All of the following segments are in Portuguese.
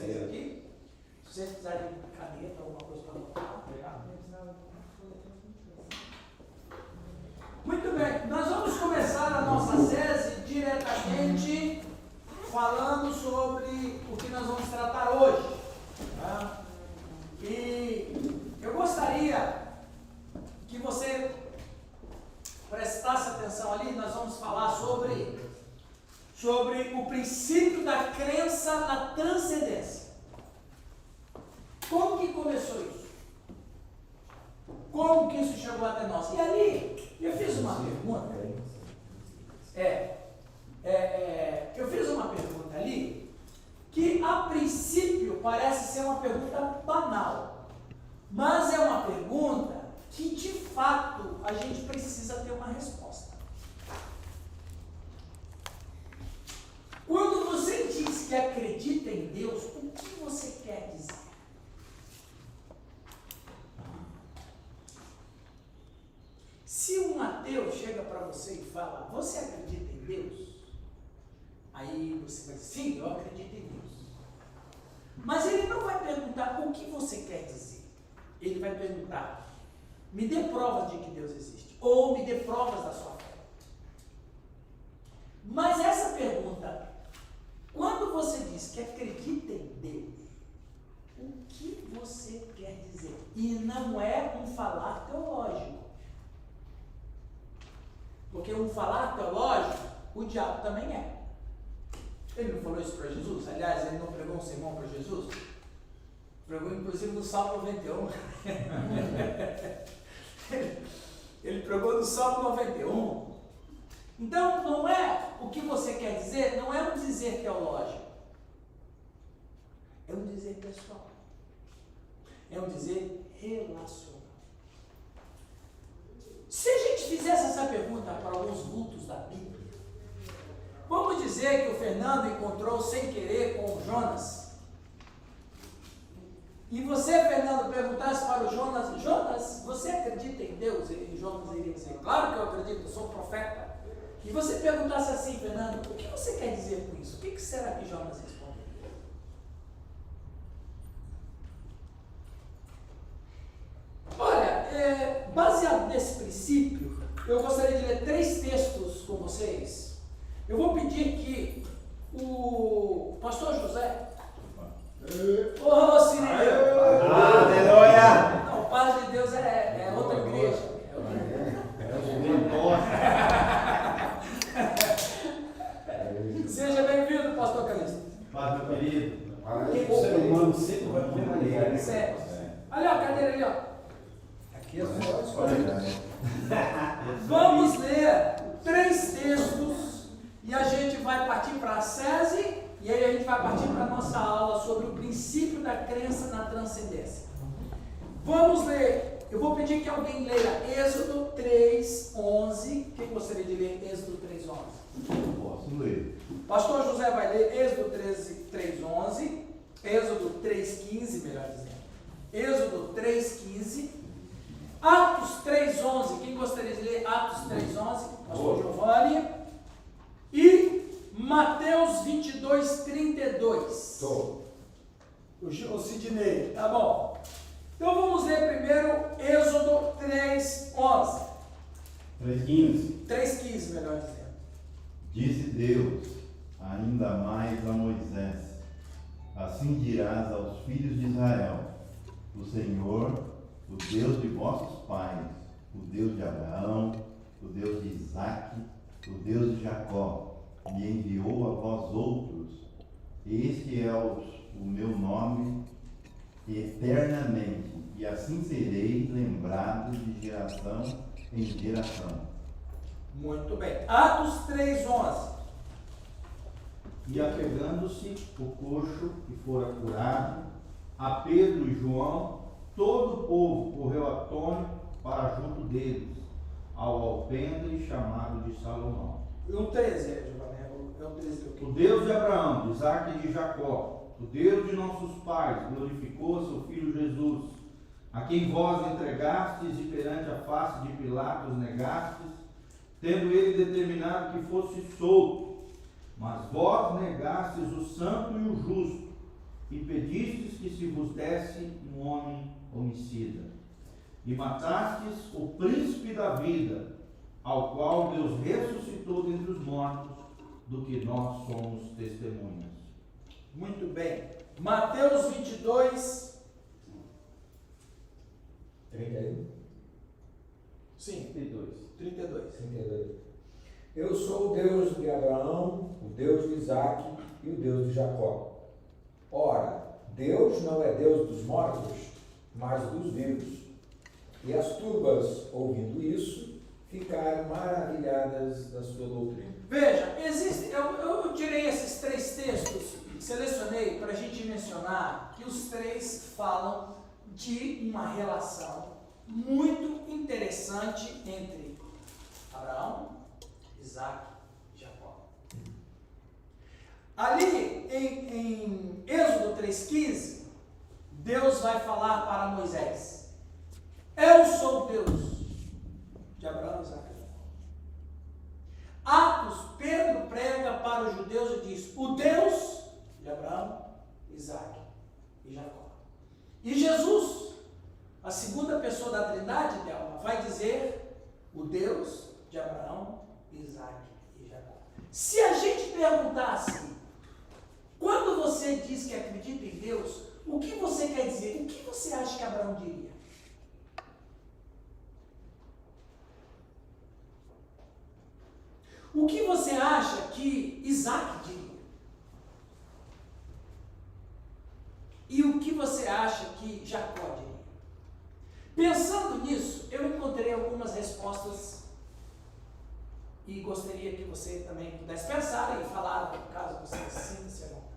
vocês aqui. Se vocês precisarem de caneta, alguma coisa para anotar, obrigado. Muito bem, nós vamos começar a nossa série diretamente falando sobre o que nós vamos tratar hoje. Tá? E eu gostaria que você prestasse atenção ali. Nós vamos falar sobre o princípio da crença na transcendência. Como que começou isso? Como que isso chegou até nós? E ali, eu fiz uma pergunta. Eu fiz uma pergunta ali que a princípio parece ser uma pergunta banal, mas é uma pergunta que de fato a gente precisa ter uma resposta. Quando você diz que acredita em Deus, o que você quer dizer? Se um ateu chega para você e fala, você acredita em Deus? Aí você vai dizer, sim, eu acredito em Deus. Mas ele não vai perguntar o que você quer dizer. Ele vai perguntar, me dê provas de que Deus existe, ou me dê provas da sua fé. Mas essa pergunta, quando você diz que acredita em Deus, o que você quer dizer? E não é um falar teológico. Porque um falar teológico, o diabo também é. Ele não falou isso para Jesus? Aliás, ele não pregou um sermão para Jesus? Pregou inclusive no Salmo 91. Ele pregou no Salmo 91. Então, não é o que você quer dizer, não é um dizer teológico. É um dizer pessoal. É um dizer relacional. Se a gente fizesse essa pergunta para alguns vultos da Bíblia, vamos dizer que o Fernando encontrou sem querer com o Jonas, e você, Fernando, perguntasse para o Jonas, Jonas, você acredita em Deus? E Jonas iria dizer, claro que eu acredito, eu sou profeta. E você perguntasse assim, Fernando, o que você quer dizer com isso? O que será que Jonas responderia? Olha, baseado nesse princípio, eu gostaria de ler 3 textos com vocês. Eu vou pedir que o pastor José... Ô, Cirineu! Aleluia! Não, o Paz de Deus é outra igreja. Seja bem-vindo, pastor Calixto. Paz, meu querido. O ser humano sempre vai permanecer. Certo. Ali, ó, cadeira ali, ó. Aqui é só a escolha. Vamos ler 3 textos e a gente vai partir para a SESI e aí a gente vai partir para a nossa aula sobre o princípio da crença na transcendência. Vamos ler, eu vou pedir que alguém leia Êxodo 3:11. Quem gostaria de ler Êxodo 3:11? Posso ler. Pastor José vai ler Êxodo 3:11, Êxodo 3:15, melhor dizendo, Êxodo 3:15, Atos 3:11. Quem gostaria de ler Atos 3:11? Pastor Giovanni. E Mateus 22:32. O Sidney, tá bom. Então vamos ler primeiro Êxodo 3:11. 3:15, melhor dizendo. Disse Deus ainda mais a Moisés: assim dirás aos filhos de Israel: o Senhor, o Deus de vossos pais, o Deus de Abraão, o Deus de Isaque, o Deus de Jacó, me enviou a vós outros. Este é o meu nome eternamente, e assim serei lembrado de geração em geração. Muito bem. Atos 3:11. E apegando-se o coxo que fora curado, a Pedro e João, todo o povo correu atônito para junto deles, ao alpendre chamado de Salomão. E o 13, Giovanni, é o 13 do que? O Deus de Abraão, de Isaque e de Jacó, o Deus de nossos pais, glorificou seu Filho Jesus, a quem vós entregastes e perante a face de Pilatos negastes, tendo ele determinado que fosse solto. Mas vós negastes o santo e o justo, e pedistes que se vos desse um homem homicida, e matastes o príncipe da vida, ao qual Deus ressuscitou dentre os mortos, do que nós somos testemunhas. Muito bem. Mateus 22. 31. Sim, 32. 32. 32. Eu sou o Deus de Abraão, o Deus de Isaque e o Deus de Jacó. Ora, Deus não é Deus dos mortos, mas dos vivos. E as turbas, ouvindo isso, ficaram maravilhadas da sua doutrina. Veja, eu tirei esses 3 textos, selecionei para a gente mencionar que os 3 falam de uma relação muito interessante entre Abraão, Isaque e Jacó. Ali em Êxodo 3,15, Deus vai falar para Moisés: eu sou o Deus de Abraão, Isaque e Jacó. Atos, Pedro prega para os judeus e diz: o Deus de Abraão, Isaque e Jacó. E Jesus, a segunda pessoa da Trindade, Delma, vai dizer: o Deus de Abraão, Isaque e Jacó. Se a gente perguntasse, quando você diz que acredita em Deus, o que você quer dizer? O que você acha que Abraão diria? O que você acha que Isaque diria? E o que você acha que Jacó diria? Pensando nisso, eu encontrei algumas respostas e gostaria que você também pudesse pensar e falar, caso você sinta-se à vontade.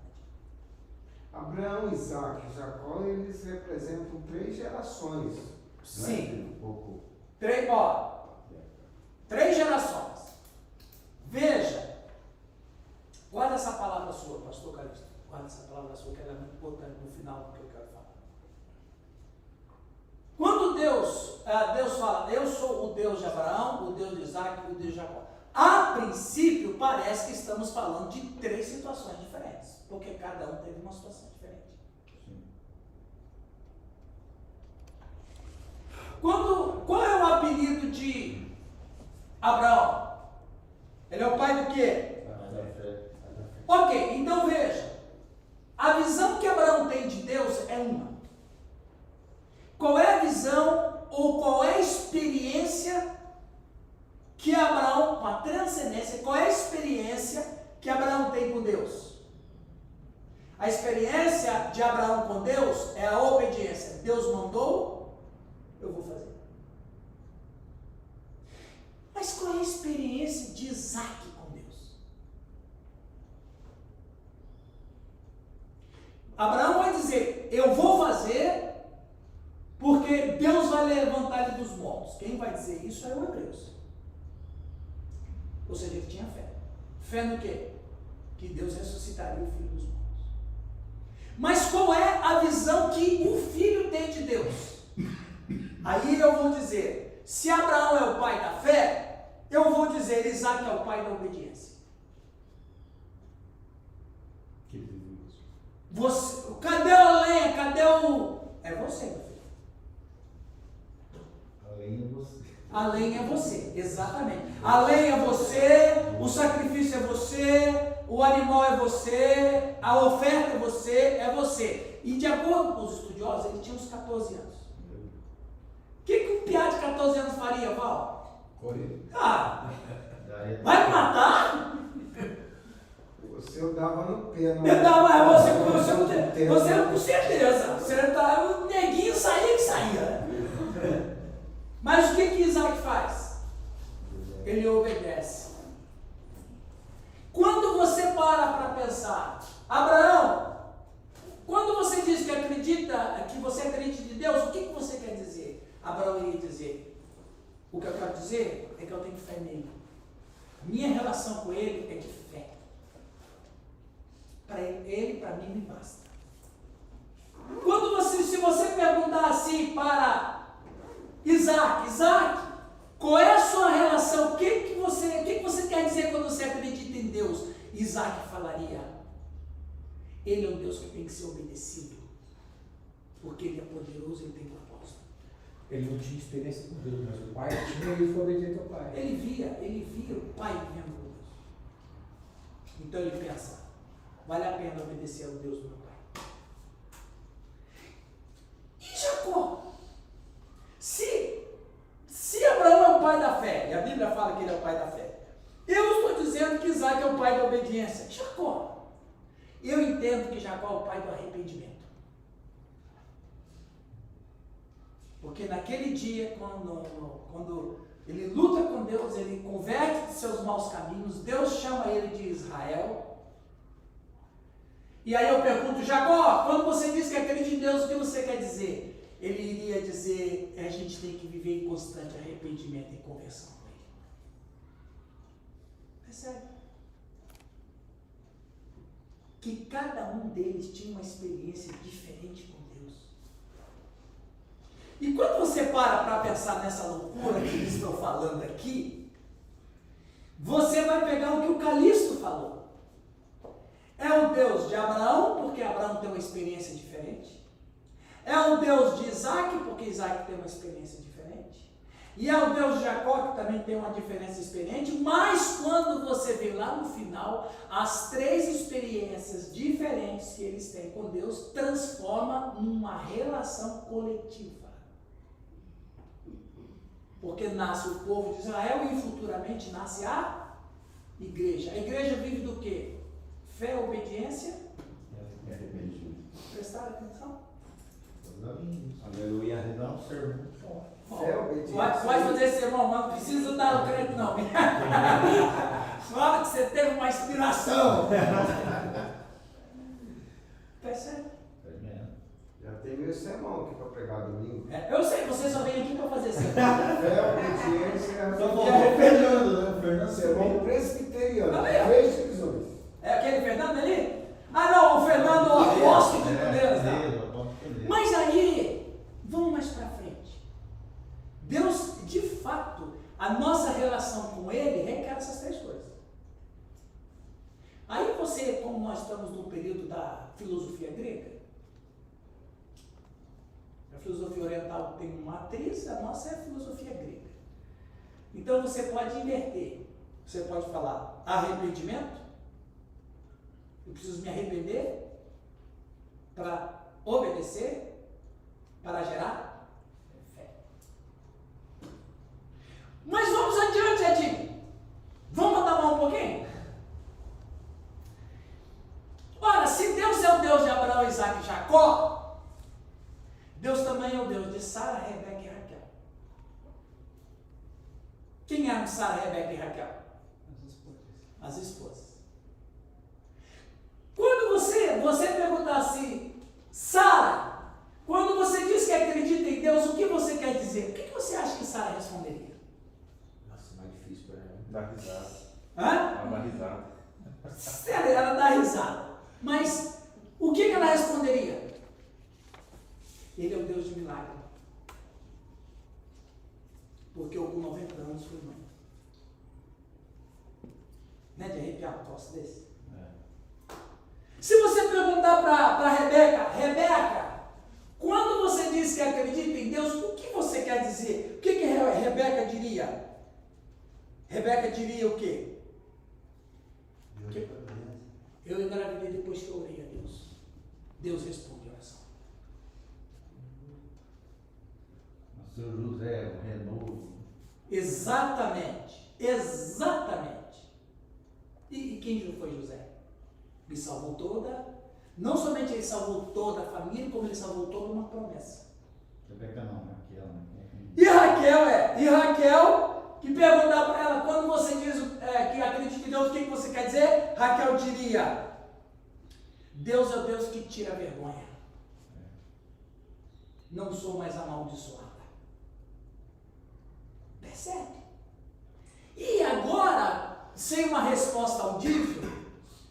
Abraão, Isaque e Jacó, eles representam 3 gerações. Sim. Um pouco. 3 gerações. Veja, guarda essa palavra sua, pastor Calixto. Guarda essa palavra sua, que ela é muito importante no final do que eu quero falar. Quando Deus fala: eu sou o Deus de Abraão, o Deus de Isaque e o Deus de Jacó, a princípio parece que estamos falando de 3 situações diferentes, porque cada um teve uma situação diferente. Sim. Qual é o apelido de Abraão? Ele é o pai do quê? Ok, então veja, a visão que Abraão tem de Deus é uma. Qual é a visão ou qual é a experiência que Abraão, com a transcendência, qual é a experiência que Abraão tem com Deus? A experiência de Abraão com Deus é a obediência. Deus mandou, eu vou fazer. Mas qual é a experiência de Isaque com Deus? Abraão vai dizer: eu vou fazer porque Deus vai levantar ele dos mortos. Quem vai dizer isso é o Hebreus. Ou seja, ele tinha fé. Fé no quê? Que Deus ressuscitaria o filho dos mortos. Mas qual é a visão que o filho tem de Deus? Aí eu vou dizer: se Abraão é o pai da fé, eu vou dizer Isaque é o pai da obediência. Cadê a lenha? Cadê o... É você, meu filho. A lenha é você. A lenha é você, exatamente. A lenha é você, o sacrifício é você, o animal é você, a oferta é você. E de acordo com os estudiosos, ele tinha uns 14 anos. O que um piá de 14 anos faria, Val? Correr. Ah, vai me matar? Você eu dava no pé. Eu dava, você com certeza. O neguinho saía que saía. Mas o que Isaque faz? Ele obedece. Quando você para pensar, Abraão, quando você diz que acredita, que você acredita de Deus, o que você quer dizer? Abraão iria dizer: o que eu quero dizer é que eu tenho fé nele. Minha relação com ele é de fé. Para ele, para mim, me basta. Se você perguntar assim para Isaque, qual é a sua relação? O que você quer dizer quando você acredita em Deus? Isaque falaria: Ele é um Deus que tem que ser obedecido, porque Ele é poderoso, Ele tem propósito. Ele não tinha experiência com Deus, mas o pai tinha e ele foi obediente ao pai. Ele via o pai vivendo com Deus. Então ele pensa, vale a pena obedecer ao Deus do meu pai. E Jacó? Se Abraão é o pai da fé, e a Bíblia fala que ele é o pai da fé, eu estou dizendo que Isaac é o pai da obediência. Jacó? Eu entendo que Jacó é o pai do arrependimento. Porque naquele dia, quando ele luta com Deus, ele converte de seus maus caminhos, Deus chama ele de Israel. E aí eu pergunto, Jacó, quando você diz que acredita em Deus, o que você quer dizer? Ele iria dizer, a gente tem que viver em constante arrependimento e conversão com Ele. Percebe? Que cada um deles tinha uma experiência diferente com Deus. E quando você para pensar nessa loucura que eles estão falando aqui, você vai pegar o que o Calixto falou. É o Deus de Abraão, porque Abraão tem uma experiência diferente. É o Deus de Isaac, porque Isaac tem uma experiência diferente. E é o Deus de Jacó, que também tem uma diferença experiente. Mas quando você vê lá no final, as três experiências diferentes que eles têm com Deus transforma numa relação coletiva. Porque nasce o povo de Israel e futuramente nasce a igreja. A igreja vive do quê? Fé, obediência. Prestaram atenção? Aleluia, dá um sermão. Fé, obediência. Pode fazer sermão, mas não precisa dar o crédito não. Fala que você teve uma inspiração. Percebe? Já tem meu sermão aqui para pregar domingo. Eu sei, você só vem aqui para fazer sermão. Fé, obediência. Só faltou o Fernando, né? O Fernando Sermão presbiteriano. Tá vendo? 3 divisões. É aquele Fernando ali? Ah não, o Fernando o apóstolo de Deus. Né? Mas aí, vamos mais para frente. Deus, de fato, a nossa relação com Ele requer essas três coisas. Aí você, como nós estamos no período da filosofia grega, a filosofia oriental tem uma matriz, a nossa é a filosofia grega. Então você pode inverter. Você pode falar arrependimento. Eu preciso me arrepender para obedecer, para gerar fé. Mas vamos adiante, Edinho. Vamos andar mais um pouquinho? Ora, se Deus é o Deus de Abraão, Isaac e Jacó, Deus também é o Deus de Sara, Rebeca e Raquel. Quem eram Sara, Rebeca e Raquel? As esposas. Quando você perguntar assim, Sara, quando você diz que acredita em Deus, o que você quer dizer? O que você acha que Sara responderia? Nossa, mais difícil para ela. Dá risada. Hã? Dá risada. Sério, ela dá risada. Mas o que ela responderia? Ele é o Deus de milagre. Porque eu com 90 anos fui mãe. Não é de arrepiar um troço desse? Se você perguntar para Rebeca, quando você diz que acredita em Deus, o que você quer dizer? O que Rebeca diria? Rebeca diria o quê? Eu engravidei depois que eu orei a Deus. Deus responde a oração. O seu José, o renovo. Exatamente. E quem foi José? Ele salvou não somente ele salvou toda a família, como ele salvou toda uma promessa. Rebeca não, Raquel, né? E Raquel, que perguntar para ela, quando você diz que acredita em Deus, o que você quer dizer? Raquel diria, Deus é o Deus que tira a vergonha. Não sou mais amaldiçoada. Percebe? E agora, sem uma resposta audível,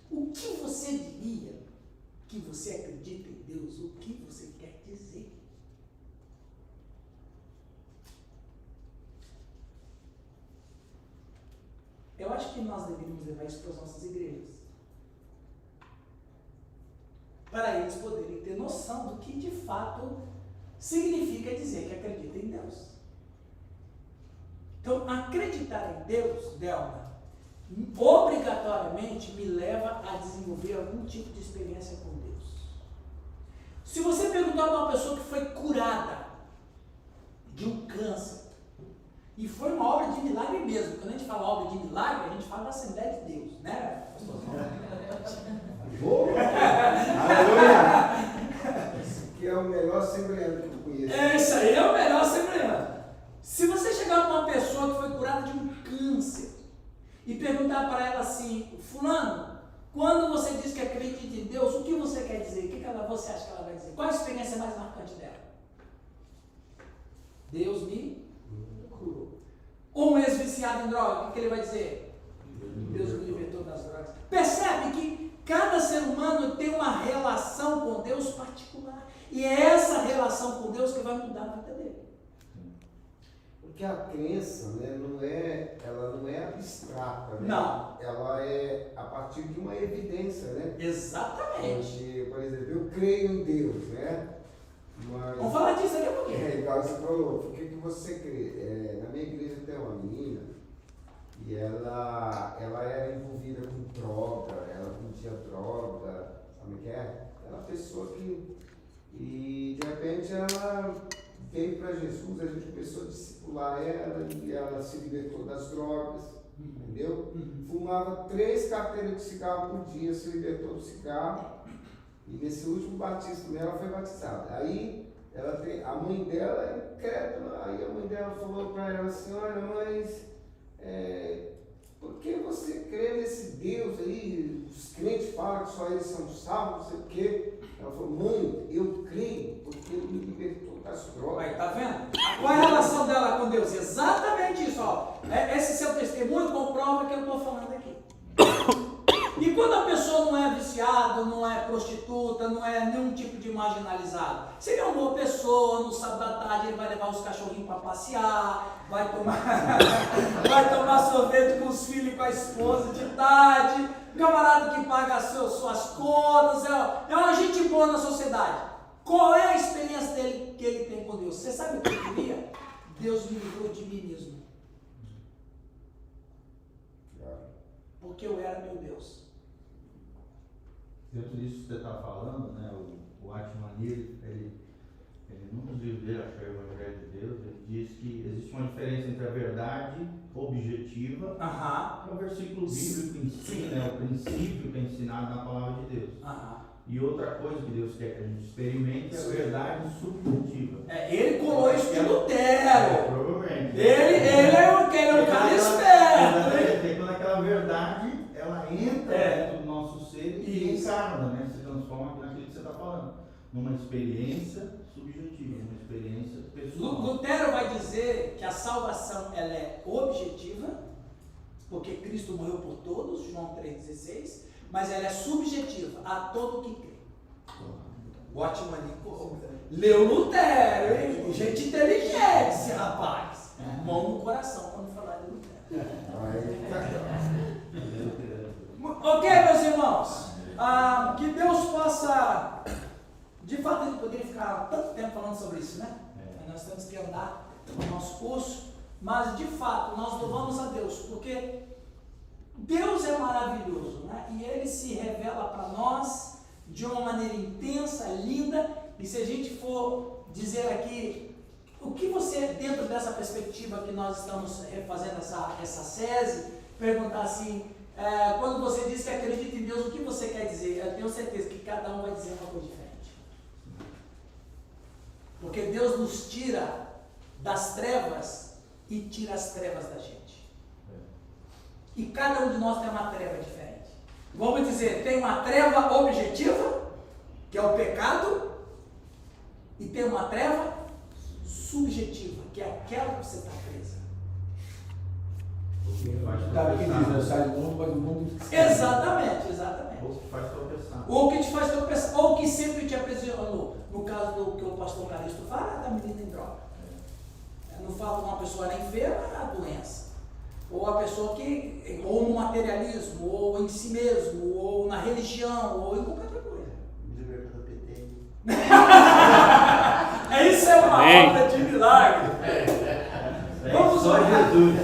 o que você diria que você acredita em Deus? O que você quer dizer? Eu acho que nós deveríamos levar isso para as nossas igrejas. para eles poderem ter noção do que de fato significa dizer que acredita em Deus. Então, acreditar em Deus, Delma, obrigatoriamente me leva a desenvolver algum tipo de experiência com Deus. Se você perguntar para uma pessoa que foi curada de um câncer, e foi uma obra de milagre mesmo, quando a gente fala obra de milagre, a gente fala da Assembleia de Deus, né? Esse aqui é o melhor assembleano que eu conheço. Isso aí é o melhor assembleano. Se você chegar para uma pessoa que foi curada de um câncer e perguntar para ela assim, fulano, quando você diz que acredita em Deus, o que você quer dizer? O que você acha que ela vai dizer? Qual a experiência mais marcante dela? Deus me curou. Ou um ex-viciado em droga, o que ele vai dizer? Deus me libertou das drogas. Percebe que cada ser humano tem uma relação com Deus particular. E é essa relação com Deus que vai mudar a vida dele. Porque a crença, né, ela não é abstrata, né? Não. Ela é a partir de uma evidência, né? Exatamente. Onde, por exemplo, eu creio em Deus, né? Mas, Vamos falar disso daqui a pouquinho. igual você falou, por que você crê? Na minha igreja tem uma menina e ela era envolvida com droga, ela vendia droga, sabe o que é? Ela é uma pessoa que... E de repente ela veio para Jesus, a gente começou a discipular ela e ela se libertou das drogas, entendeu? Fumava 3 carteiras de cigarro por dia, se libertou do cigarro e nesse último batismo ela foi batizada. Aí a mãe dela é incrédula, aí a mãe dela falou para ela assim, olha, mas por que você crê nesse Deus aí? Os crentes falam que só eles são salvos, não sei o quê. Ela falou, mãe, eu creio porque ele me libertou das drogas. Aí, tá vendo? Qual é a relação dela com Deus? Exatamente isso, ó. Esse seu testemunho comprova que eu estou falando aqui. E quando a pessoa não é viciada, não é prostituta, não é nenhum tipo de marginalizado, se ele é uma boa pessoa, no sábado da tarde ele vai levar os cachorrinhos para passear, vai tomar sorvete com os filhos e com a esposa de tarde, camarada que paga suas contas, é uma gente boa na sociedade. Qual é a experiência dele que ele tem com Deus? Você sabe o que eu queria? Deus me livrou de mim mesmo. Porque eu era meu Deus. Dentro disso que você está falando, né, o Atmani, ele num livro dele, acho que é o Evangelho de Deus, ele diz que existe uma diferença entre a verdade objetiva, que é o versículo bíblico em si, né, o princípio que é ensinado na palavra de Deus. E outra coisa que Deus quer que a gente experimente é a verdade subjetiva. Ele colou isso de Lutero. Provavelmente. Ele é um cara esperto. Exatamente. Quando aquela verdade, ela entra dentro do nosso ser e encarna, né? Se transforma naquilo que você está falando. Numa experiência subjetiva, uma experiência pessoal. Lutero vai dizer que a salvação ela é objetiva, porque Cristo morreu por todos, João 3,16, mas ela é subjetiva a todo que crê. Ótimo ali, leu Lutero, hein? Gente inteligente, esse rapaz. Mão no coração quando falar de Lutero. Ok, meus irmãos, que Deus possa, de fato a gente poderia ficar tanto tempo falando sobre isso, né? Nós temos que andar no nosso curso, mas de fato nós louvamos a Deus, porque Deus é maravilhoso, né? E Ele se revela para nós de uma maneira intensa, linda, e se a gente for dizer aqui, o que você, dentro dessa perspectiva que nós estamos fazendo essa SESI, perguntar assim, quando você diz que acredita em Deus, o que você quer dizer? Eu tenho certeza que cada um vai dizer uma coisa diferente. Porque Deus nos tira das trevas e tira as trevas da gente. E cada um de nós tem uma treva diferente. Vamos dizer, tem uma treva objetiva, que é o pecado, e tem uma treva subjetiva, que é aquela que você está presa. Exatamente. Ou que faz tropeçar. Ou que te faz tropeçar, ou que sempre te aprisionou. No caso do que o pastor Calixto fala, da menina em droga. Não fala de uma pessoa enferma, a doença. Ou a pessoa que, ou no materialismo, ou em si mesmo, ou na religião, ou em qualquer outra coisa. perca do PT. Isso é uma Amém. obra de milagre. Vamos Só orar. Jesus.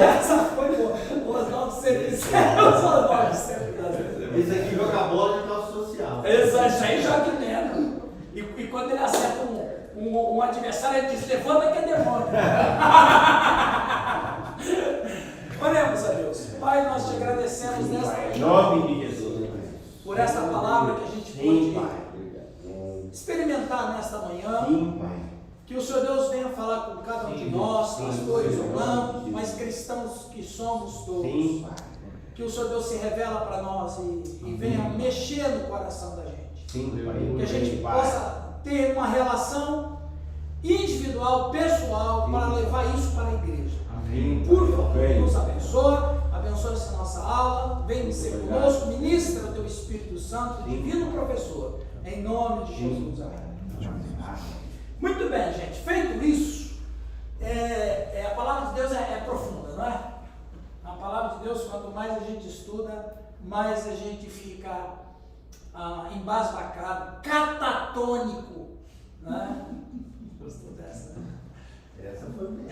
Essa foi boa. Oswaldo sempre serve. Oswaldo sempre dá. Esse aqui joga bola de calça social. Isso aí joga mesmo. E quando ele acerta um adversário, ele diz: levanta que é demônio. Oremos a Deus. Pai, nós te agradecemos nesta Em manhã nome de Jesus. por esta palavra que a gente Sim, pôde Pai. experimentar nesta manhã. Sim, Pai. Que o Senhor Deus venha falar com cada um de nós, pastores ou não, mas cristãos que somos todos. Sim, Pai. Que o Senhor Deus se revela para nós e venha mexer no coração da gente. Sim, Pai. Que a gente Pai. possa ter uma relação individual, pessoal, para levar isso para a igreja. Amém. Por favor, nos abençoe essa nossa aula, vem ser conosco, ministra o teu Espírito Santo, divino professor, em nome de Jesus. Amém. Muito bem, gente, feito isso, a palavra de Deus é profunda, não é? A palavra de Deus, quanto mais a gente estuda, mais a gente fica embasbacado, catatônico, né? Gostou dessa? Essa foi bem.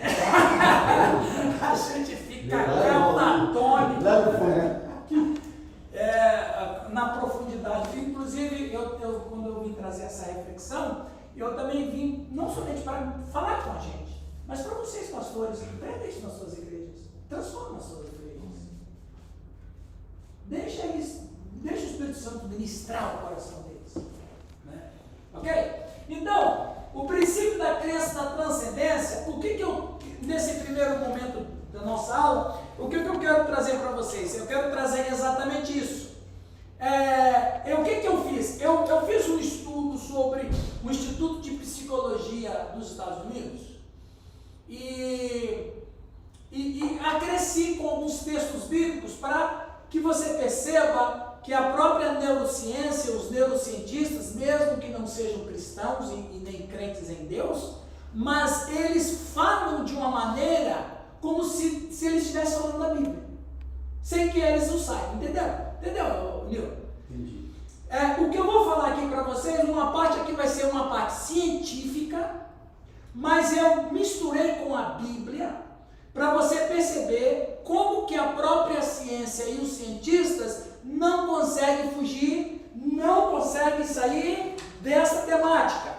A gente fica catatônico na profundidade. Inclusive, quando eu vim trazer essa reflexão, eu também vim não somente para falar com a gente, mas para vocês, pastores, prenda isso nas suas igrejas, transforma as suas igrejas. Deixa o Espírito Santo ministrar o coração deles. Né? Ok? Então, o princípio da crença na transcendência, nesse primeiro momento da nossa aula, o que eu quero trazer para vocês? Eu quero trazer exatamente isso. O que eu fiz? Eu fiz um estudo sobre o Instituto de Psicologia dos Estados Unidos e acresci com alguns textos bíblicos para que você perceba que a própria neurociência, os neurocientistas, mesmo que não sejam cristãos e nem crentes em Deus, mas eles falam de uma maneira como se eles estivessem falando da Bíblia, sem que eles o saibam, entendeu, Nil? Entendi. O que eu vou falar aqui para vocês, uma parte aqui vai ser uma parte científica, mas eu misturei com a Bíblia para você perceber como que a própria ciência e os cientistas não conseguem fugir, não conseguem sair dessa temática.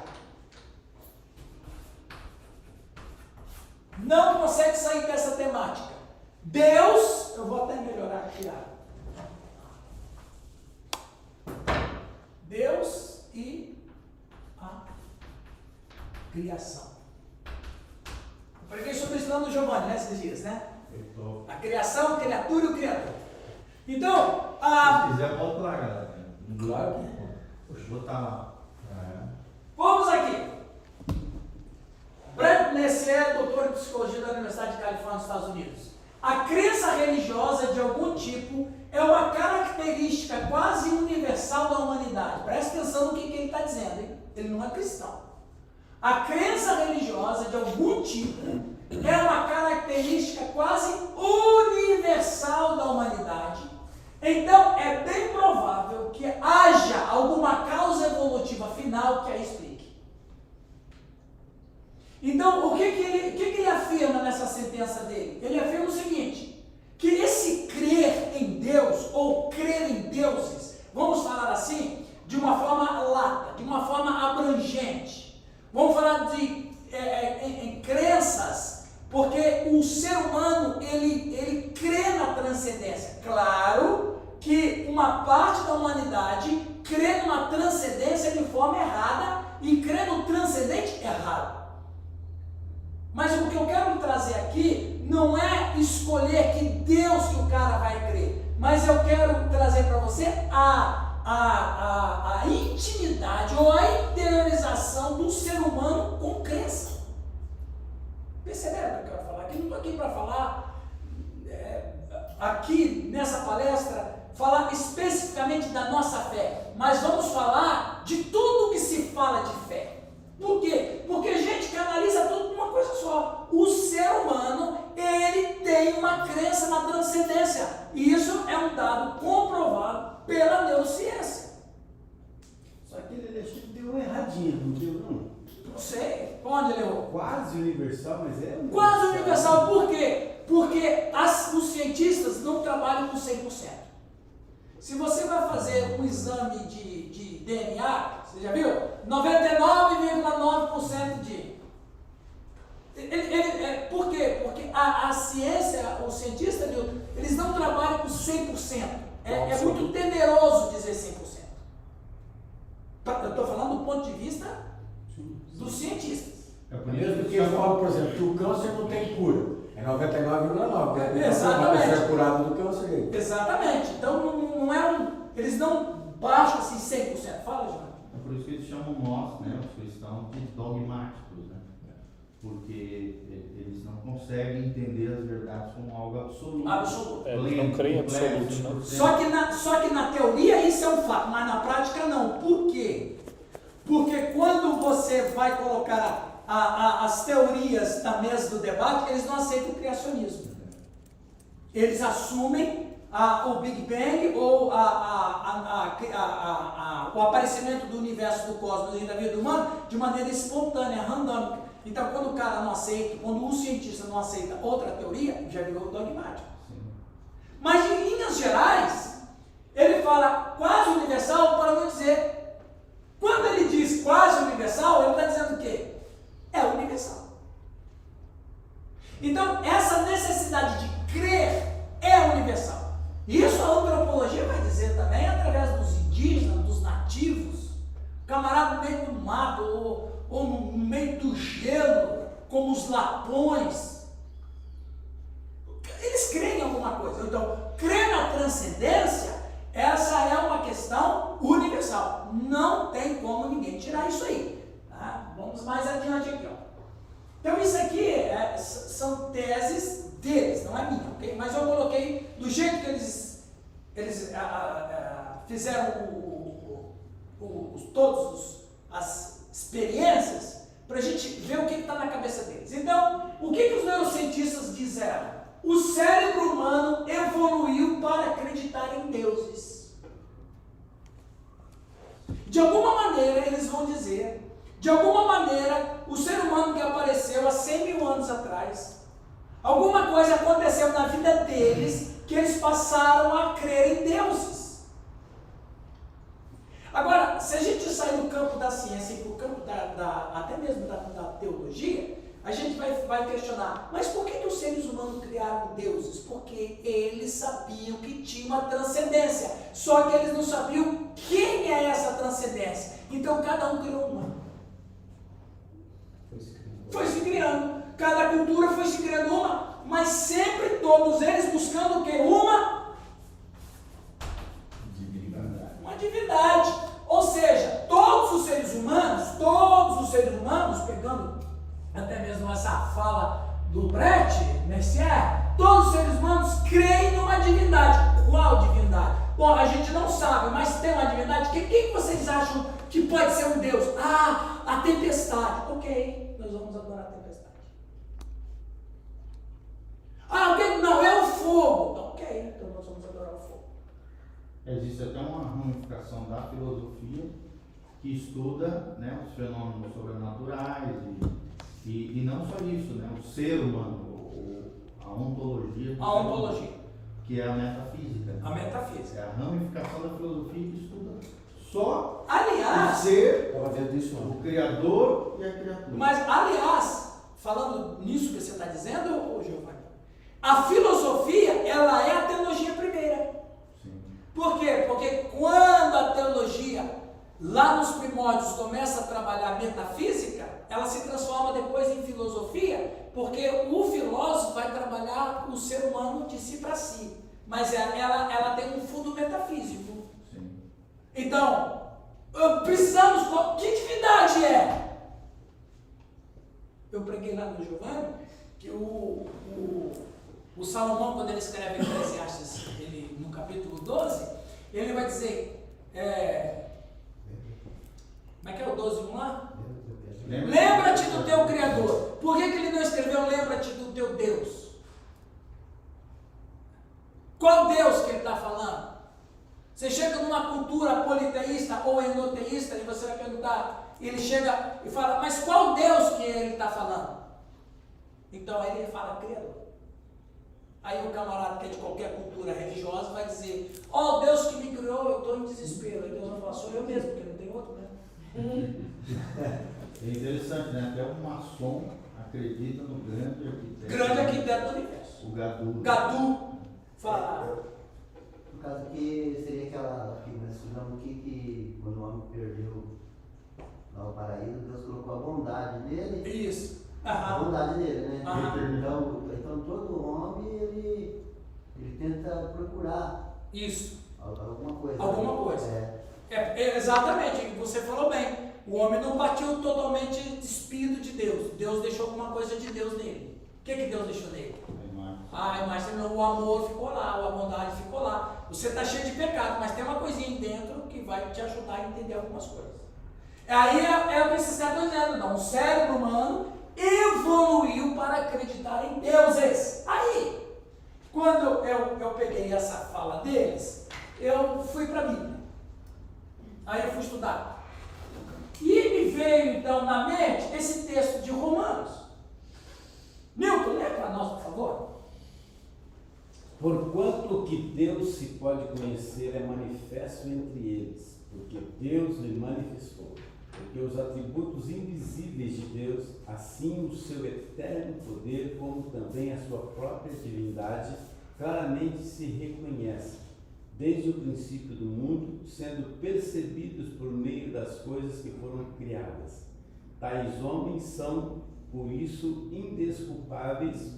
Não consegue sair dessa temática. Deus, eu vou até melhorar aqui, Deus e a criação. Eu preguei sobre isso lá no Giovanni, né, esses dias, né? A criação, a criatura e o Criador. Então, Se quiser, pode lá, galera. Claro que Poxa, vou botar lá. vamos aqui. Brett Messier, doutor em psicologia da Universidade de Califórnia, nos Estados Unidos. A crença religiosa de algum tipo é uma característica quase universal da humanidade. Presta atenção no que ele está dizendo, hein? Ele não é cristão. A crença religiosa de algum tipo é uma característica quase universal da humanidade. Então, é bem provável que haja alguma causa evolutiva final que a explique. Então, o que ele afirma nessa sentença dele? Ele afirma o seguinte, que esse crer em Deus, ou crer em deuses, vamos falar assim, de uma forma lata, de uma forma abrangente. Vamos falar em crenças, porque o ser humano, ele crê na transcendência. Claro que uma parte da humanidade crê numa transcendência de forma errada e crê no transcendente errado. Mas o que eu quero trazer aqui não é escolher que Deus que o cara vai crer, mas eu quero trazer para você a intimidade ou a interiorização do ser humano com crença. Perceberam o que eu quero falar? Aqui não estou aqui para falar, aqui nessa palestra, falar especificamente da nossa fé, mas vamos falar de tudo que se fala de fé. Por quê? Porque a gente canaliza tudo numa coisa só. O ser humano, ele tem uma crença na transcendência. E isso é um dado comprovado pela neurociência. Só que ele acho que deu erradinho, não deu não? Não sei, onde ele errou? Quase universal, mas é Quase universal, por quê? Porque os cientistas não trabalham com 100%. Se você vai fazer um exame de DNA, você já viu? 99,9% de... Por quê? Porque a ciência, os cientistas, eles não trabalham com 100%. É muito temeroso dizer 100%. Eu estou falando do ponto de vista dos cientistas. É por Mesmo isso que eu falo, por exemplo, que o câncer não tem cura. É 99,9%. Exatamente. Você é curado do câncer. Exatamente. Então não é eles não baixam assim 100%. Fala, João. É por isso que eles chamam nós, né, os cristãos, de dogmáticos, né? Porque eles não conseguem entender as verdades como algo absoluto. Absoluto. Eles não creem em completo, absolutos, né? 100%. Só que na teoria isso é um fato, mas na prática não. Por quê? Porque quando você vai colocar as teorias na mesa do debate, eles não aceitam o criacionismo. Eles assumem o Big Bang ou o aparecimento do universo, do cosmos e da vida humana de maneira espontânea, randômica. Então, quando o cara não aceita, quando o cientista não aceita outra teoria, já virou dogmático. Sim. Mas, em linhas gerais, ele fala quase universal para não dizer. Quando ele diz quase universal, ele está dizendo o quê? É universal. Então, essa necessidade de crer é universal. Isso a antropologia vai dizer também através dos indígenas, dos nativos, camarada no meio do mato ou no meio do gelo, como os lapões. Eles creem em alguma coisa. Então, crer na transcendência, essa é uma questão universal. Não tem como ninguém tirar isso aí. Tá? Vamos mais adiante aqui. Ó. Então, isso aqui são teses deles, não é minha, ok? Mas eu coloquei do jeito que eles fizeram todas as experiências, para a gente ver o que está na cabeça deles. Então, o que os neurocientistas disseram? O cérebro humano evoluiu para acreditar em deuses. De alguma maneira, eles vão dizer, de alguma maneira, o ser humano que apareceu há 100 mil anos atrás, alguma coisa aconteceu na vida deles que eles passaram a crer em deuses. Agora, se a gente sair do campo da ciência e para o campo até mesmo da teologia, a gente vai questionar, mas por que os seres humanos criaram deuses? Porque eles sabiam que tinha uma transcendência, só que eles não sabiam quem é essa transcendência. Então cada um criou uma. Foi se criando. Cada cultura foi se criando uma, mas sempre todos eles buscando o quê? Uma divindade. Ou seja, todos os seres humanos, pegando até mesmo essa fala do Brecht, Mercier, todos os seres humanos creem numa divindade. Qual divindade? Bom, a gente não sabe, mas tem uma divindade. Quem vocês acham que pode ser um deus? A tempestade. Ok, nós vamos adorar a tempestade. Ok, não, é o fogo. Ok, então nós vamos adorar o fogo. Existe até uma ramificação da filosofia que estuda, né, os fenômenos sobrenaturais e não só isso, né, o ser humano, a ontologia. A ontologia. Que é a metafísica. A metafísica. É a ramificação da filosofia que estuda só Aliás, o ser, Estava vendo isso o ontem. Criador e a criatura. mas aliás, falando nisso que você está dizendo, Giovanni, a filosofia, ela é a teologia primeira. Sim. Por quê? Porque quando a teologia, lá nos primórdios, começa a trabalhar metafísica, ela se transforma depois em filosofia, porque o filósofo vai trabalhar o ser humano de si para si, mas ela tem um fundo metafísico. Sim. Então, precisamos, que divindade é? Eu preguei lá no Giovanni, que o Salomão, quando ele escreve Eclesiastes, no capítulo 12, ele vai dizer, como é que é o 12, vamos lá? Lembra-te do teu Criador. Por que ele não escreveu lembra-te do teu Deus? Qual Deus que ele está falando? Você chega numa cultura politeísta ou enoteísta e você vai perguntar, ele chega e fala, mas qual Deus que ele está falando? Então aí ele fala, Criador. Aí o camarada que é de qualquer cultura religiosa vai dizer, ó, o Deus que me criou, eu estou em desespero. Aí Deus vai falar, sou eu mesmo, porque não tem outro, né? É interessante, né? Até um maçom acredita no grande arquiteto. Grande arquiteto do universo. O Gadu. Gadu fala. No caso aqui, seria aquela que nós estudamos aqui, que quando o homem perdeu lá o paraíso, Deus colocou a bondade nele. Isso. A bondade nele, né? Aham. Então todo homem, ele tenta procurar Isso. alguma coisa. Alguma coisa. Exatamente, você falou bem. O homem não partiu totalmente despido de Deus. Deus deixou alguma coisa de Deus nele. O que Deus deixou nele? A imagem, o amor ficou lá, a bondade ficou lá. Você está cheio de pecado, mas tem uma coisinha aí dentro que vai te ajudar a entender algumas coisas. Aí é o que você está dizendo, não. O cérebro humano evoluiu para acreditar em deuses. Aí, quando eu peguei essa fala deles, eu fui para a Bíblia. Aí eu fui estudar. E me veio então na mente esse texto de Romanos. Milton, lê para nós, por favor. Porquanto o que Deus se pode conhecer é manifesto entre eles, porque Deus lhe manifestou. Porque os atributos invisíveis de Deus, assim o seu eterno poder, como também a sua própria divindade, claramente se reconhecem, desde o princípio do mundo, sendo percebidos por meio das coisas que foram criadas. Tais homens são, por isso, indesculpáveis,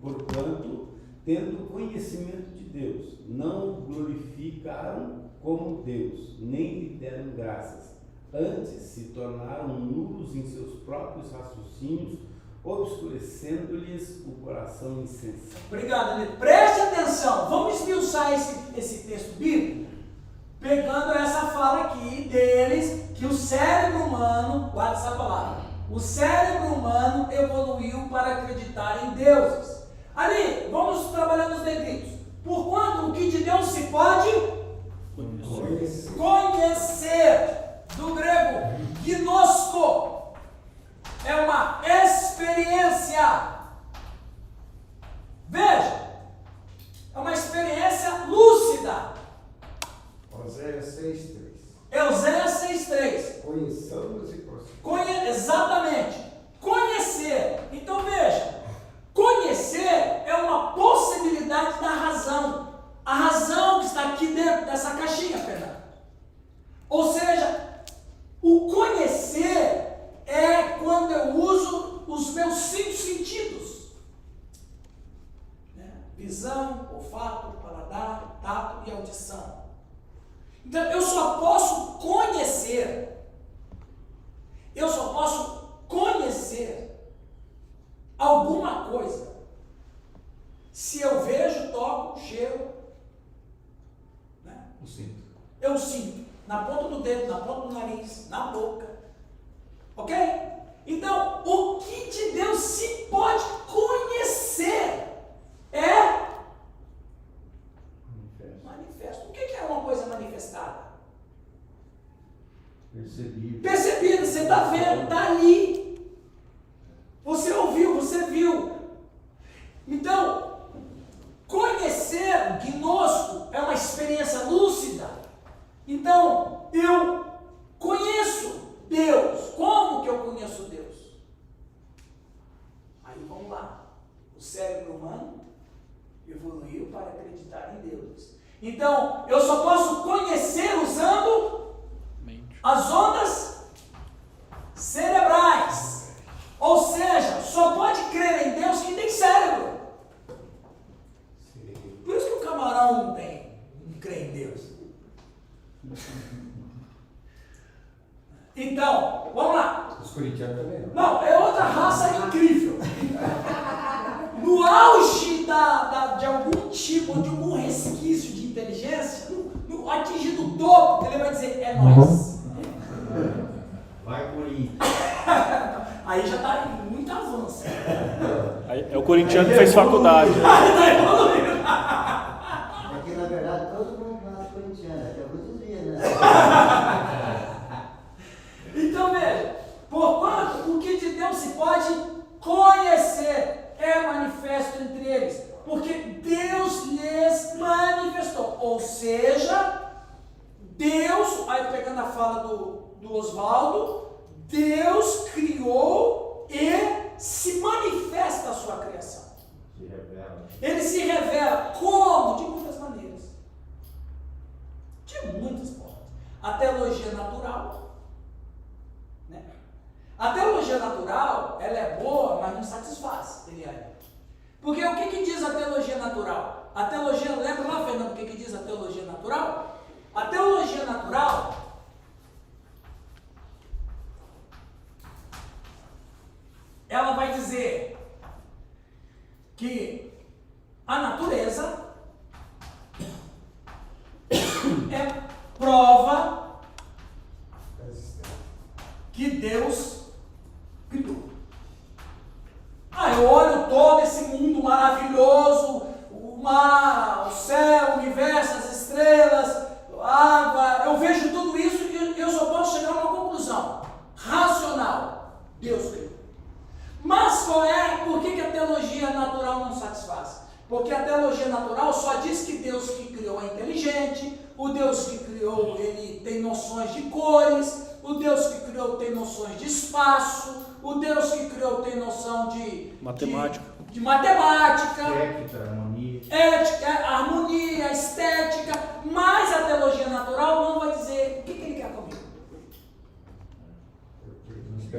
porquanto, tendo conhecimento de Deus, não o glorificaram como Deus, nem lhe deram graças. Antes se tornaram nulos em seus próprios raciocínios, obscurecendo-lhes o coração insensato. Obrigado, Lito. Preste atenção, vamos esmiuçar esse texto bíblico, pegando essa fala aqui deles, que o cérebro humano, guarda essa palavra, o cérebro humano evoluiu para acreditar em deuses. Ali, vamos trabalhar nos negritos. Porquanto o que de Deus se pode conhecer. Do grego, gnosko, é uma experiência. Veja, é uma experiência lúcida. Oséias 6:3. Oséias 6:3. Conheçamos e prossigamos. Exatamente. Conhecer. Então veja, conhecer é uma possibilidade da razão. A razão que está aqui dentro dessa caixinha, Fernando. Ou seja, o conhecer é quando eu uso os meus 5 sentidos. Visão, olfato, paladar, tato e audição. Então, eu só posso conhecer. Eu só posso conhecer alguma coisa se eu vejo, toco, cheiro. O cinto. Eu sinto. Na ponta do dedo, na ponta do nariz, na boca. Ok? Então, o que de Deus se pode conhecer é manifesto. O que é uma coisa manifestada? Percebida, você está vendo, está ali. Você ouviu, você viu. Então, conhecer, gnosko, é uma experiência lúcida. Então, eu conheço Deus. Como que eu conheço Deus? Aí vamos lá. O cérebro humano evoluiu para acreditar em Deus. Então, eu só posso conhecer usando as ondas cerebrais. Ou seja, só pode crer em Deus quem tem cérebro. Por isso que o camarão não crê em Deus. Então, vamos lá. Os corintianos também não. Não, é outra raça incrível. No auge de algum tipo, de algum resquício de inteligência, atingindo o topo, ele vai dizer, é nós. Vai, Corinthians. Aí já está em muito avanço. É o corintiano que fez faculdade. É que, na verdade, todo mundo lá corintiano, até muitos dias, né? Então veja, porquanto o que de Deus se pode conhecer é manifesto entre eles, porque Deus lhes manifestou. Ou seja, Deus, aí pegando a fala do Oswaldo, Deus criou e se manifesta a sua criação. Se revela. Ele se revela como? De muitas maneiras. De muitas formas. A teologia natural, né? A teologia natural, ela é boa, mas não satisfaz, Eliane. Porque o que diz a teologia natural? A teologia, lembra lá, Fernando, o que diz a teologia natural? A teologia natural, ela vai dizer que a natureza é prova que Deus criou. Eu olho todo esse mundo maravilhoso, o mar, o céu, o universo, as estrelas, a água, eu vejo tudo isso e eu só posso chegar a uma conclusão racional: Deus criou. Mas por que a teologia natural não satisfaz? Porque a teologia natural só diz que Deus que criou é inteligente, o Deus que criou, ele tem noções de cores, o Deus que criou tem noções de espaço, o Deus que criou tem noção de matemática, de matemática, Ética, harmonia. ética, harmonia, estética, mas a teologia natural não vai dizer o que ele quer comigo.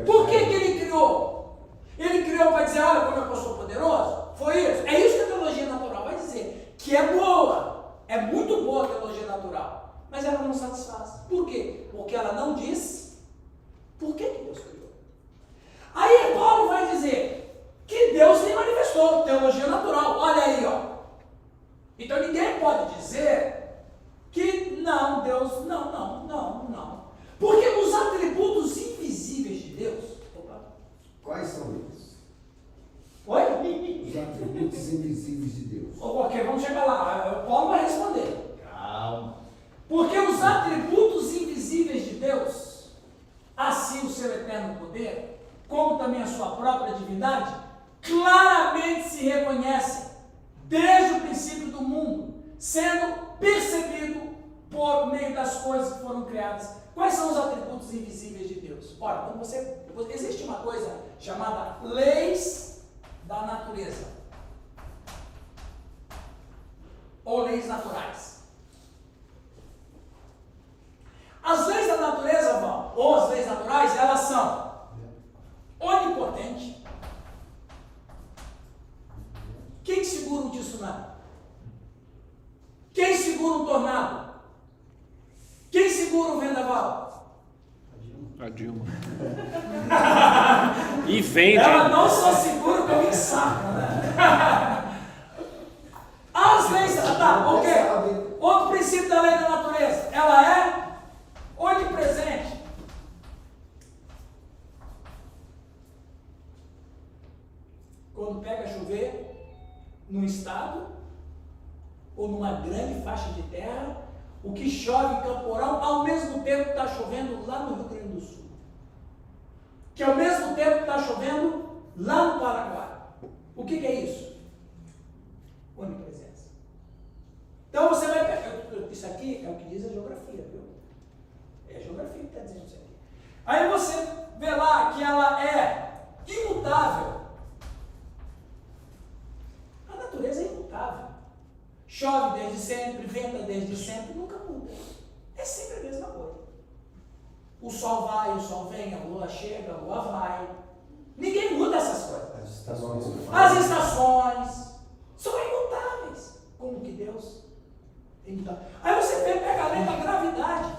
Por que ele criou? Ele criou para dizer, olha como eu sou poderoso? Foi isso? É isso que a teologia natural vai dizer, que é boa, é muito boa a teologia natural, mas ela não satisfaz. Por quê? Porque ela não diz por que Deus criou. Aí Paulo vai dizer que Deus se manifestou, teologia natural, olha aí, ó. Então ninguém pode dizer que não, Deus, não. Porque os atributos invisíveis de Deus, Quais são eles? oi? Os atributos invisíveis de Deus. Ok, vamos chegar lá. Paulo vai responder. Calma. Porque os atributos invisíveis de Deus, assim o seu eterno poder, como também a sua própria divindade, claramente se reconhecem desde o princípio do mundo, sendo percebido por meio das coisas que foram criadas. Quais são os atributos invisíveis de Deus? Ora, então existe uma coisa chamada leis da natureza, ou leis naturais. As leis da natureza ou as leis naturais, elas são onipotente. Quem segura um tsunami? Quem segura um tornado? Quem segura um vendaval? A Dilma. E vende. Ela não só segura como ensaca, né? As leis, ok. Outro princípio da lei da natureza, ela é onipresente. Quando pega chover num estado ou numa grande faixa de terra, o que chove em Camporão, ao mesmo tempo está chovendo lá no Rio Grande do Sul. Que ao mesmo tempo está chovendo lá no Paraguai. O que é isso? Onipresença. Então você vai pegar, isso aqui é o que diz a geografia, viu? É a geografia que está dizendo isso aqui. Aí você vê lá que ela é imutável. A natureza é imutável. Chove desde sempre, venta desde sempre, nunca muda. É sempre a mesma coisa. O sol vai, o sol vem, a lua chega, a lua vai. Ninguém muda essas coisas. As estações são imutáveis. Como que Deus é imutável? Aí você pega a lei da gravidade.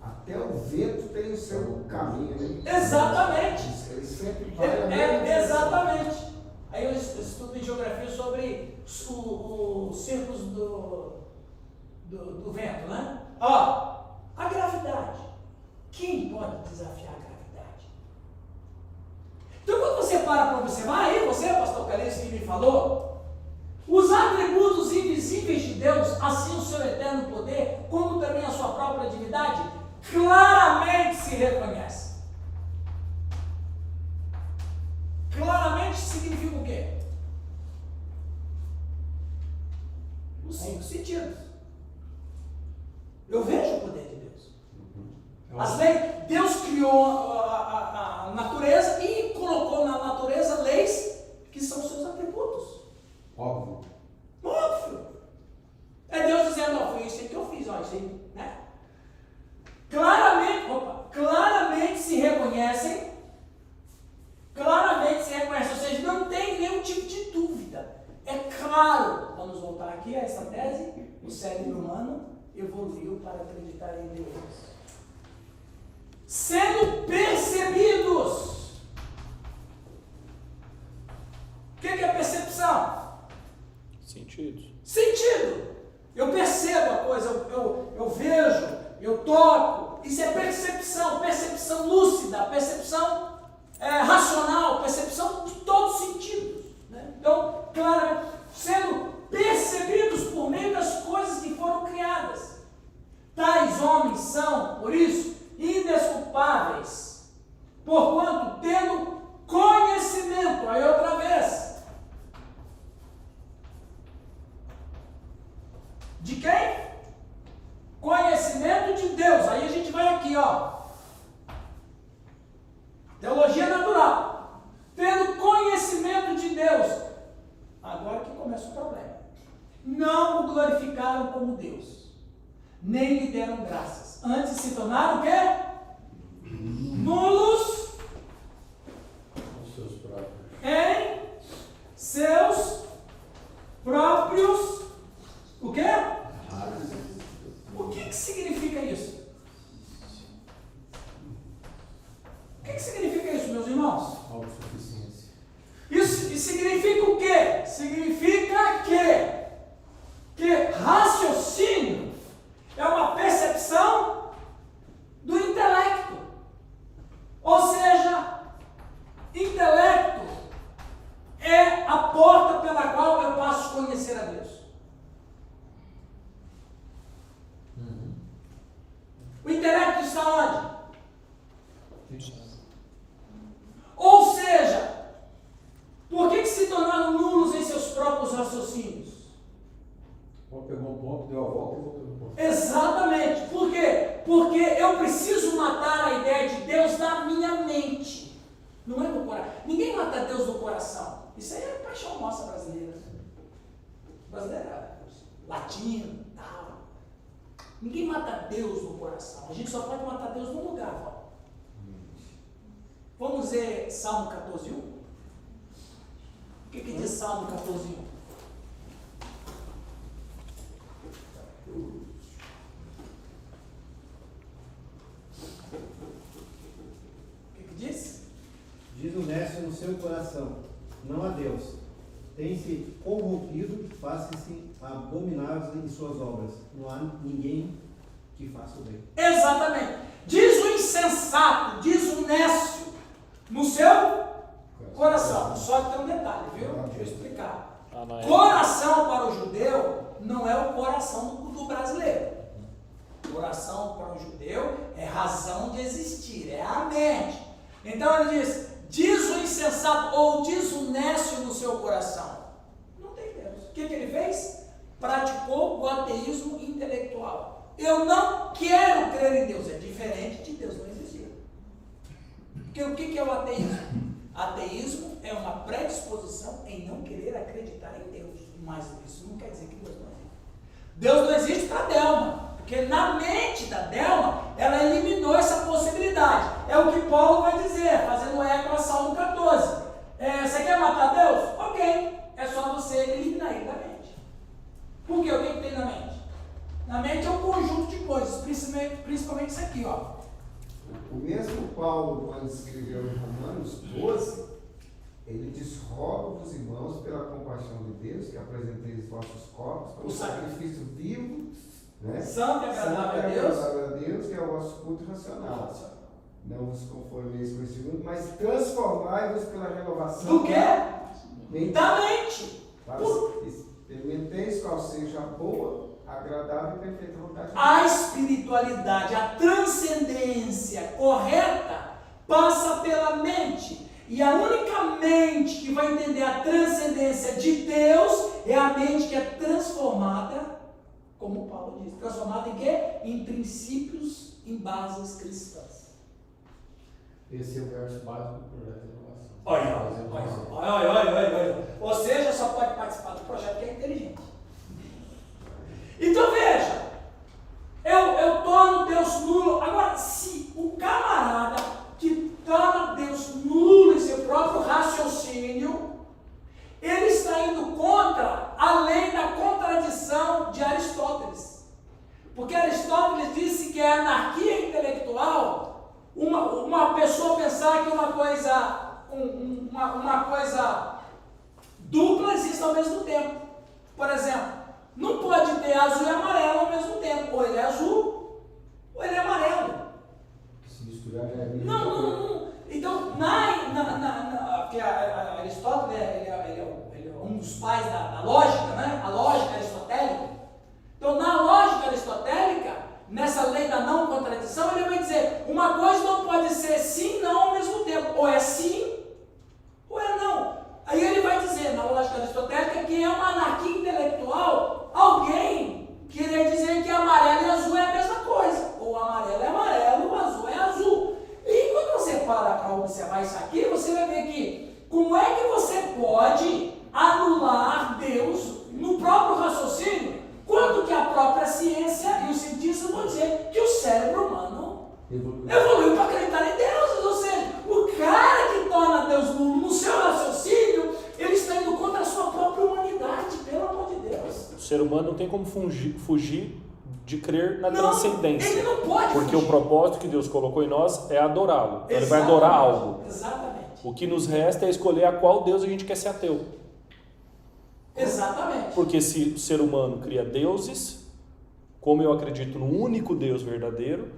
Até o vento tem o seu caminho, né? Exatamente. Ele sempre vai na mesma direção. Exatamente. Aí eu estudo em geografia sobre os círculos do vento, né? Ó, a gravidade. Quem pode desafiar a gravidade? Então quando você para observar, aí você, pastor Calixto, que me falou, os atributos invisíveis Deus, assim o seu eterno poder, como também a sua própria divindade, claramente se reconhece. Claramente significa o quê? Os 5 sentidos. Eu vejo o poder de Deus. As leis, Deus criou a natureza e colocou na natureza leis que são seus atributos. Óbvio. Óbvio. É Deus dizendo, ó, foi isso aí que eu fiz, ó, isso aí, né? Claramente se reconhecem, ou seja, não tem nenhum tipo de dúvida. É claro, vamos voltar aqui a essa tese, o cérebro humano evoluiu para acreditar em Deus. Sendo percebidos. O que é percepção? Sentidos. Sentido. Eu percebo a coisa, eu vejo, eu toco. Isso é percepção, percepção lúcida, percepção racional, percepção de todos os sentidos. Né? Então, claramente, sendo percebidos por meio das coisas que foram criadas. Tais homens são, por isso, indesculpáveis, porquanto tendo conhecimento, aí outra vez, de quem? Conhecimento de Deus. Aí a gente vai aqui, ó. Teologia natural. Tendo conhecimento de Deus. Agora que começa o problema. Não o glorificaram como Deus, nem lhe deram graças. Antes se tornaram o quê? Nulos Os seus próprios. em seus próprios. O quê? O que significa isso? O que significa isso, meus irmãos? Autossuficiência. Isso significa o quê? Significa que raciocínio é uma percepção do intelecto. Ou seja, intelecto é a porta pela qual eu passo a conhecer a Deus. O intelecto está onde? Ou seja, por que se tornaram nulos em seus próprios raciocínios? Pegou um ponto, deu a volta e voltou no ponto. Exatamente. Por quê? Porque eu preciso matar a ideia de Deus na minha mente. Não é no coração. Ninguém mata Deus no coração. Isso aí é paixão nossa brasileira. Brasileira, latino, tal. Ninguém mata Deus no coração. A gente só pode matar Deus num lugar, ó. Vamos ver Salmo 14:1. O que diz Salmo 14:1? O que diz? Diz o nécio no seu coração, não a Deus. Tem-se corrompido, faz-se abomináveis em suas obras. Não há ninguém que faça o bem. Exatamente. Diz o insensato, diz o nécio, no seu coração. Só que tem um detalhe, viu? Deixa eu explicar. Coração para o judeu não é o coração do brasileiro. Coração para o judeu é razão de existir, é a mente. Então ele diz o insensato ou diz o nécio no seu coração. Não tem Deus. O que ele fez? Praticou o ateísmo intelectual. Eu não quero crer em Deus. É diferente de Deus não existir. Porque o que é o ateísmo? Ateísmo é uma predisposição em não querer acreditar em Deus. Mas isso não quer dizer que Deus não existe. Deus não existe para Delma. Porque na mente da Delma, ela eliminou essa possibilidade. É o que Paulo vai dizer, fazendo eco a Salmo 14. Você quer matar Deus? Ok. É só você eliminar ele da mente. Por quê? O que tem na mente? Na mente é um conjunto de coisas, principalmente isso aqui, ó. O mesmo Paulo, quando escreveu em Romanos 12, ele diz: rogo-vos, irmãos, pela compaixão de Deus, que apresenteis os vossos corpos como sacrifício vivo, né? Santo e agradável a Deus, que é o vosso culto racional. Não vos conformeis com este mundo, mas transformai-vos pela renovação do quê? Da mente. Experimenteis qual seja a boa, agradável e perfeita vontade de Deus. A espiritualidade, a transcendência correta passa pela mente. E a única mente que vai entender a transcendência de Deus é a mente que é transformada, como Paulo diz, transformada em quê? Em princípios, em bases cristãs. Esse é o verso básico do projeto de inovação. Olha. Ou seja, só pode participar do projeto que é inteligente. Então veja, eu torno Deus nulo. Agora, se o camarada que torna Deus nulo em seu próprio raciocínio, ele está indo contra a lei da contradição de Aristóteles. Porque Aristóteles disse que a anarquia intelectual, uma pessoa pensar que uma coisa dupla existe ao mesmo tempo. Por exemplo, não pode ter azul e amarelo ao mesmo tempo. Ou ele é azul, ou ele é amarelo. Se misturar já é bem. Não. Então, porque Aristóteles ele é um dos pais da lógica, né? A lógica aristotélica. Então, na lógica aristotélica, nessa lei da não contradição, ele vai dizer, uma coisa não pode ser sim e não ao mesmo tempo. Ou é sim, ou é não. Aí ele vai dizer, na lógica aristotélica, que é uma anarquia intelectual, alguém querer dizer que amarelo e azul é a mesma coisa. Ou amarelo é amarelo, o azul é azul. E quando você para observar isso aqui, você vai ver que, como é que você pode anular Deus no próprio raciocínio, quando que a própria ciência e os cientistas vão dizer que o cérebro humano evoluiu para acreditar em deuses. Ou seja, o cara que torna Deus nulo no seu raciocínio, ele está indo contra a sua própria humanidade, pelo amor de Deus. O ser humano não tem como fugir de crer na transcendência. Ele não pode porque fugir. o propósito que Deus colocou em nós é adorá-lo. Então ele vai adorar algo. Exatamente. O que nos resta é escolher a qual Deus a gente quer ser ateu. Exatamente. Porque se o ser humano cria deuses, como eu acredito no único Deus verdadeiro,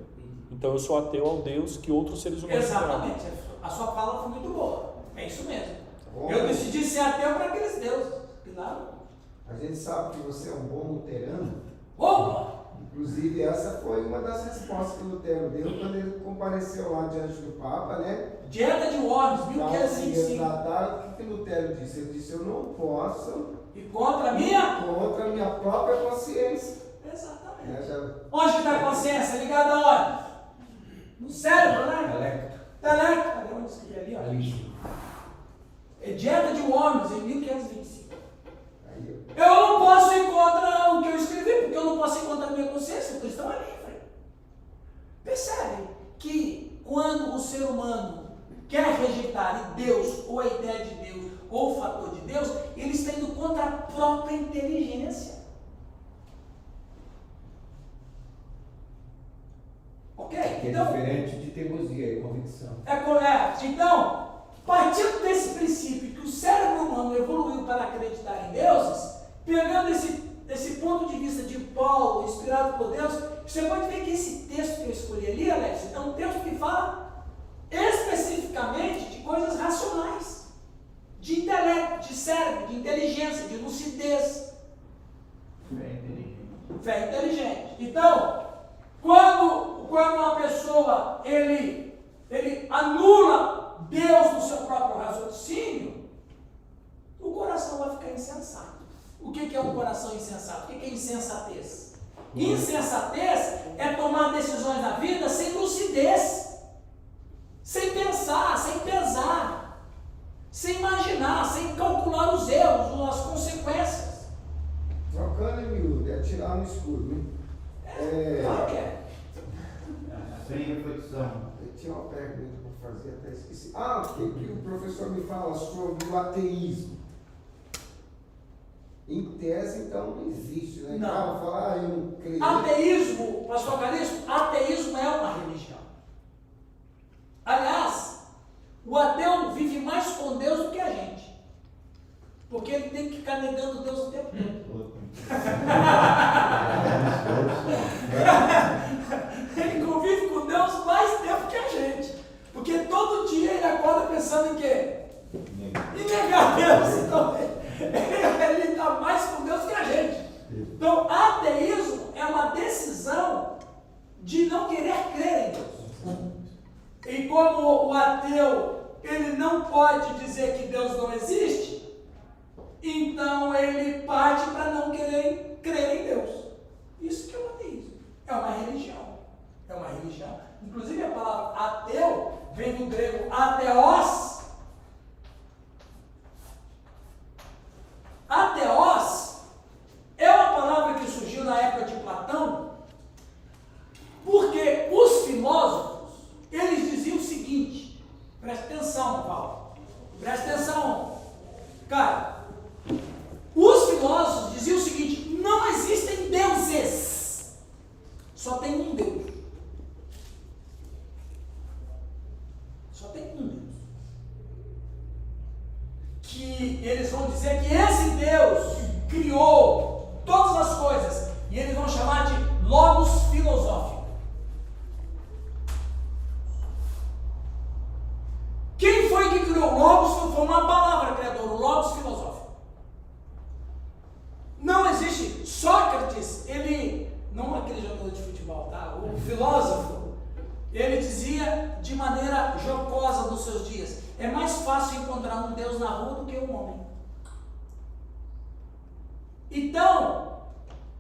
então eu sou ateu ao Deus que outros seres humanos criaram. Exatamente. A sua fala foi muito boa. É isso mesmo. Bom, Eu decidi ser ateu para aqueles deuses. a gente sabe que você é um bom luterano. Opa! Inclusive, essa foi uma das respostas que Lutero deu quando ele compareceu lá diante do Papa, né? Dieta de Worms, 1525. O que Lutero disse? Ele disse, eu não posso E contra a minha? contra a minha própria consciência. Exatamente. Né? Já... Onde está a consciência? Ligada aonde? No cérebro, né? Electro. Intelecto. Cadê onde escrevi ali, ó? Alixo. É Dieta de Worms, em 1525. Aí, Eu não posso ir contra o que eu escrevi, porque eu não posso ir contra a minha consciência. O cristão é livre. Percebe que quando o ser humano quer rejeitar Deus, ou a ideia de Deus, ou o fator de Deus, ele está indo contra a própria inteligência. Ok? Que é Então, diferente de teimosia e convicção. é correto. Então, partindo desse princípio que o cérebro humano evoluiu para acreditar em deuses, pegando esse ponto de vista de Paulo, inspirado por Deus, você pode ver que esse texto que eu escolhi ali, Alex, é um texto que fala especificamente de coisas racionais, de intelecto, de cérebro, de inteligência, de lucidez. Fé inteligente. Então, quando uma pessoa ele anula Deus no seu próprio raciocínio, o coração vai ficar insensato. O que é um coração insensato? O que é insensatez? Insensatez é tomar decisões na vida sem lucidez, sem pensar, sem pesar, sem imaginar, sem calcular os erros, as consequências. trocando em miúdo, é atirar no escuro, né? Claro que é. Sem reflexão. Eu tinha uma pergunta para fazer, até esqueci. O que o professor me fala sobre o ateísmo? Em tese, então, não existe, né? Não. O cara fala, eu não creio. Ateísmo, pastor Calixto, ateísmo é uma religião. Aliás, o ateu vive mais com Deus do que a gente. Porque ele tem que ficar negando Deus o tempo todo. Ele convive com Deus mais tempo que a gente. Porque todo dia ele acorda pensando em quê? Em negar Deus. Então, ele está mais com Deus ateísmo é uma decisão de não querer crer em Deus. E como o ateu, ele não pode dizer que Deus não existe, então ele parte para não querer crer em Deus. Isso que é o ateísmo. É uma religião. É uma religião. Inclusive a palavra ateu vem do grego ateos. Ateos é uma palavra que surgiu na época de Platão, porque os filósofos, eles diziam o seguinte, presta atenção, Paulo, presta atenção, cara, os filósofos diziam o seguinte: não existem deuses, só tem um Deus. Só tem um Deus. Que eles vão dizer que esse Deus criou todas as coisas, e eles vão chamar de logos filosófico. Quem foi que criou o logos? Foi uma palavra criadora, o logos filosófico. Não existe. Sócrates, ele, não aquele jogador de futebol, tá? O filósofo, ele dizia de maneira jocosa nos seus dias: é mais fácil encontrar um Deus na rua do que um homem. Então,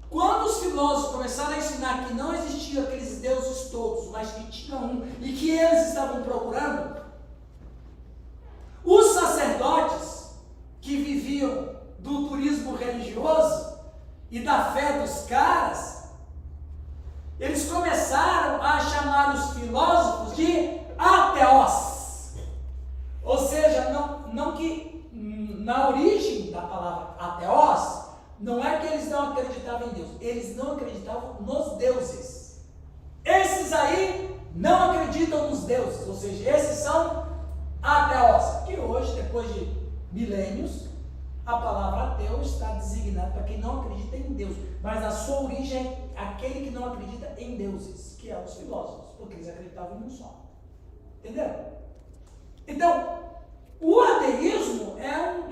quando os filósofos começaram a ensinar que não existiam aqueles deuses todos, mas que tinha um e que eles estavam procurando, os sacerdotes que viviam do turismo religioso e da fé dos caras, eles começaram a chamar os filósofos de ateós. Ou seja, não que na origem da palavra ateós, não é que eles não acreditavam em Deus, eles não acreditavam nos deuses. Esses aí não acreditam nos deuses, ou seja, esses são ateós. Que hoje, depois de milênios, a palavra ateu está designada para quem não acredita em Deus, mas a sua origem é aquele que não acredita em deuses, que é os filósofos, porque eles acreditavam em um só. Entendeu? Então, o ateísmo é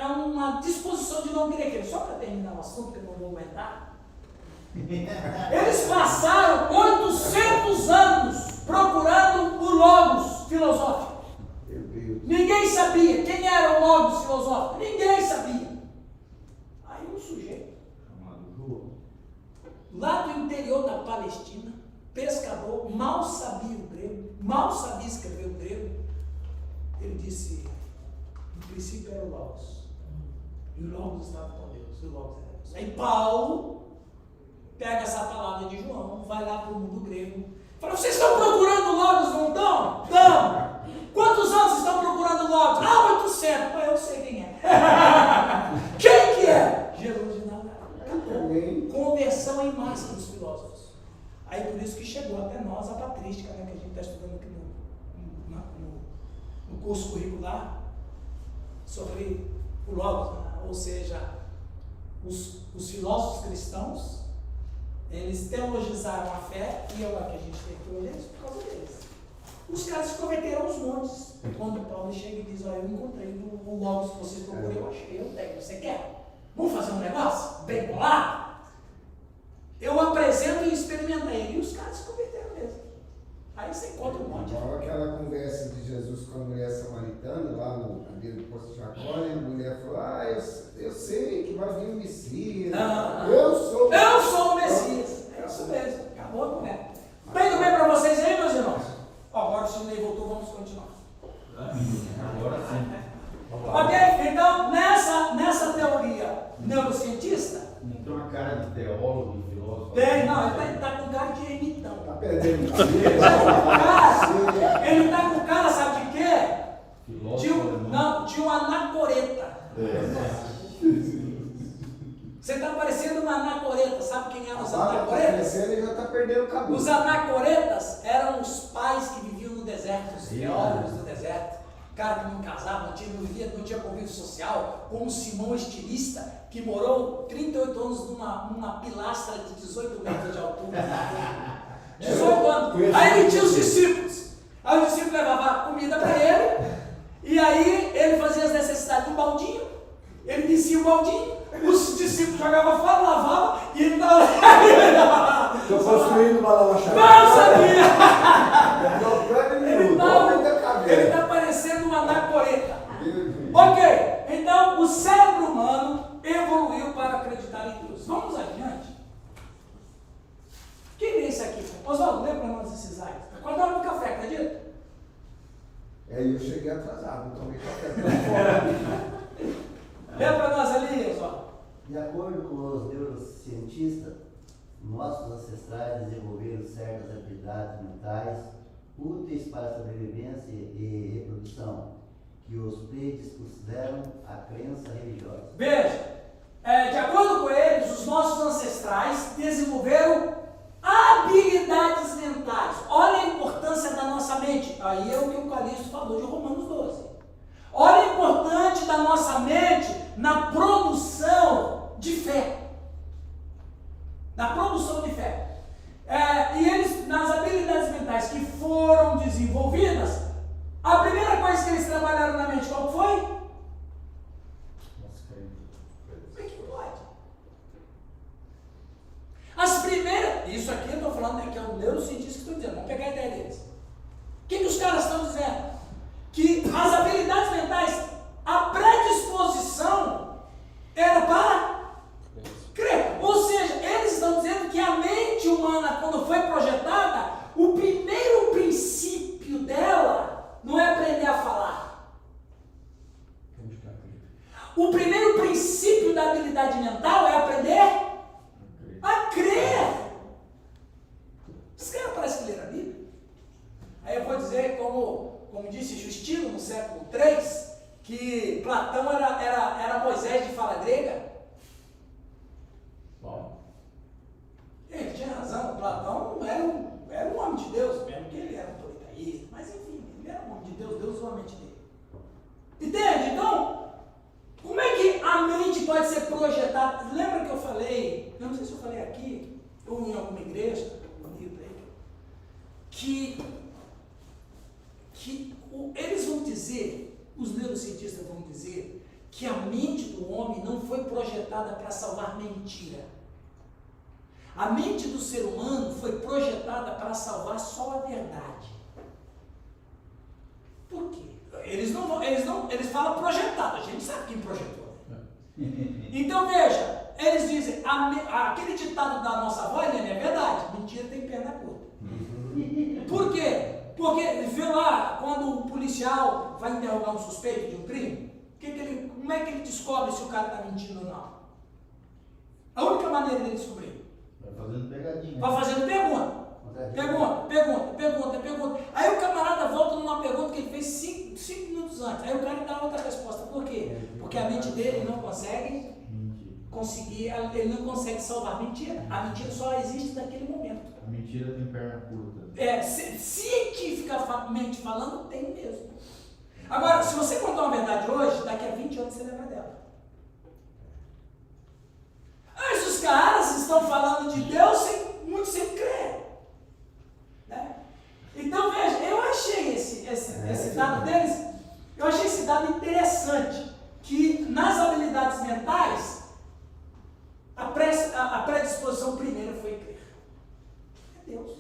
uma disposição de não querer crer. Só para terminar o assunto, que eu não vou aguentar. Eles passaram 800 anos procurando o logos filosófico. Ninguém sabia quem era o logos filosófico. Ninguém sabia. Aí um sujeito lá do interior da Palestina, pescador, mal sabia o grego, mal sabia escrever o grego, ele disse: no princípio era o logos, e o logos estava com Deus, e o logos era Deus. Aí Paulo pega essa palavra de João, vai lá para o mundo grego, fala: vocês estão procurando logos, não estão? Estão! Quantos anos vocês estão procurando logos? 800. Mas eu sei quem é. Quem que é? Jesus de Nazaré. Conversão em massa dos filósofos. Aí por isso que chegou até nós a patrística, né, que a gente está estudando aqui no curso curricular sobre o logos, né? Ou seja, os filósofos cristãos, eles teologizaram a fé, e é o que a gente tem aqui hoje por causa deles. Os caras se converteram aos montes. Quando Paulo chega e diz: olha, eu encontrei o logos que vocês procuram, eu achei, eu tenho, você quer? Vamos fazer um negócio bem bolado? Eu apresento e experimento ele. E os caras se converteram mesmo. Aí você encontra um monte. Igual aquela conversa de Jesus com a mulher samaritana, lá no beira do poço de Jacó, e a mulher falou: eu sei que vai vir o Messias. Eu sou o Messias. É isso mesmo. Acabou a conversa. Bem do bem para vocês aí, meus irmãos? Agora o Sidney voltou, vamos continuar. Agora sim. Ok? Então, nessa teoria neurocientista, Não tem uma cara de teólogo, de filósofo? tem, não, ele está com cara de ermitão. Tá perdendo Ele está com cara, sabe de quê? Filósofo De um anacoreta. Você está parecendo uma anacoreta. Sabe quem eram os anacoretas? Ele já tá perdendo o cabelo. Os anacoretas eram os pais que viviam no deserto, os teólogos do deserto. Cara que não casava, não tinha convívio social, como Simão Estilista, que morou 38 anos numa pilastra de 18 metros de altura. 18 anos. Aí ele tinha os discípulos. Aí o discípulo levava comida para ele, e aí ele fazia as necessidades no baldinho, ele descia o baldinho, Os discípulos jogavam fora, lavavam e ele estava. Estou construindo uma nova chave. Não sabia! Ele Ele está parecendo uma anacoreta. Ok, então o cérebro humano evoluiu para acreditar em Deus. Vamos adiante. Quem é esse aqui? Oswaldo, lê para nós esses aí. Acordaram no café, acredita? Eu cheguei atrasado, não tomei café. Lê para nós ali, Oswaldo. De acordo com os neurocientistas, nossos ancestrais desenvolveram certas habilidades mentais úteis para a sobrevivência e reprodução, que os predispuseram à crença religiosa. Veja, de acordo com eles, os nossos ancestrais desenvolveram habilidades mentais. Olha a importância da nossa mente. Aí é o que o Calixto falou de Romanos 12. Olha a importância da nossa mente na produção de fé. Na produção de fé. E eles, nas habilidades mentais que foram desenvolvidas, a primeira coisa que eles trabalharam na mente, qual foi? Como é que pode? As primeiras, isso aqui eu estou falando que é o neurocientista que estou dizendo, vamos pegar a ideia deles. O que os caras estão dizendo? Que as habilidades mentais, a predisposição era para crer. Ou seja, eles estão dizendo que a mente humana, quando foi projetada, o primeiro princípio dela não é aprender a falar. O primeiro princípio da habilidade mental é aprender a crer. Esse cara parece que leram a Bíblia. Aí eu vou dizer, como disse Justino no século III, que Platão era Moisés de fala grega. Bom, Ele tinha razão, Platão era um homem de Deus, mesmo que ele era um politeísta, mas enfim, ele era um homem de Deus, Deus usou a mente dele. Entende? Então, como é que a mente pode ser projetada? Lembra que eu falei, eu não sei se eu falei aqui, ou em alguma igreja, bonita aí, que eles vão dizer, os neurocientistas vão dizer, que a mente do homem não foi projetada para salvar mentira. A mente do ser humano foi projetada para salvar só a verdade. Por quê? Eles falam projetado, a gente sabe quem projetou. Então veja, eles dizem, aquele ditado da nossa avó, ele é verdade, mentira tem perna curta. Por quê? Porque vê lá, quando o policial vai interrogar um suspeito de um crime, como é que ele descobre se o cara está mentindo ou não? A única maneira de descobrir. Vai fazendo pegadinha. Vai fazendo pergunta. Pergunta. Aí o camarada volta numa pergunta que ele fez 5 minutos antes. Aí o cara dá outra resposta. Por quê? Porque a mente dele não consegue ele não consegue salvar mentira. A mentira só existe naquele momento. A mentira tem perna curta. Cientificamente falando, tem mesmo. Agora, se você contar uma verdade hoje, daqui a 20 anos você lembra dela. Mas os caras estão falando de Deus muito sem crer. Né? Então veja, eu achei esse dado deles, eu achei esse dado interessante, que nas habilidades mentais, a predisposição primeira foi crer. É Deus.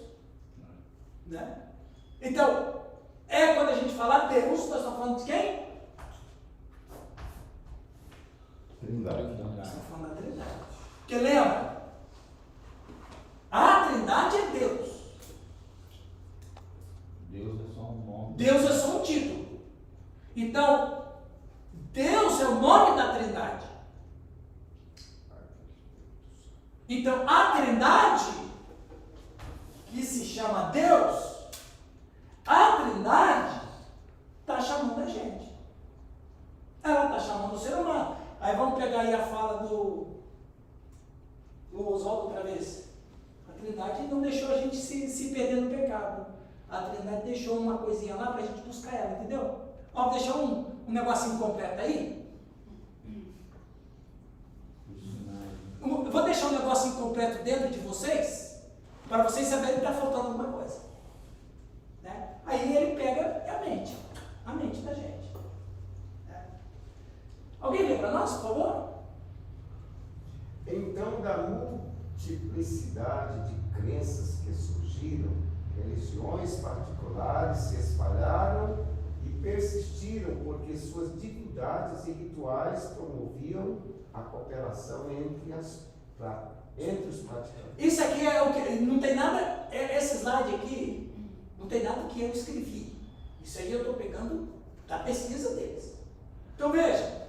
Né? Então, quando a gente fala Deus, nós estamos falando de quem? Trindade. Nós estamos falando da Trindade. Porque lembra, a Trindade é Deus. Deus é só um nome. Deus é só um título. Então, Deus é o nome da Trindade. Então, a Trindade, que se chama Deus, a Trindade está chamando a gente. Ela está chamando o ser humano. Aí vamos pegar aí a fala do Oswaldo outra vez. A Trindade não deixou a gente se perder no pecado. A Trindade deixou uma coisinha lá para a gente buscar ela, entendeu? Ó, vou deixar um negocinho completo aí. Vou deixar um negocinho completo dentro de vocês, para vocês saberem que está faltando alguma coisa. Né? Aí ele pega a mente da gente. Né? Alguém lê para nós, por favor? Então, da multiplicidade de crenças que surgiram, religiões particulares se espalharam e persistiram porque suas divindades e rituais promoviam a cooperação entre os praticantes. Isso aqui é o que. Não tem nada. Esse slide aqui não tem nada que eu escrevi. Isso aí eu estou pegando da pesquisa deles. Então veja.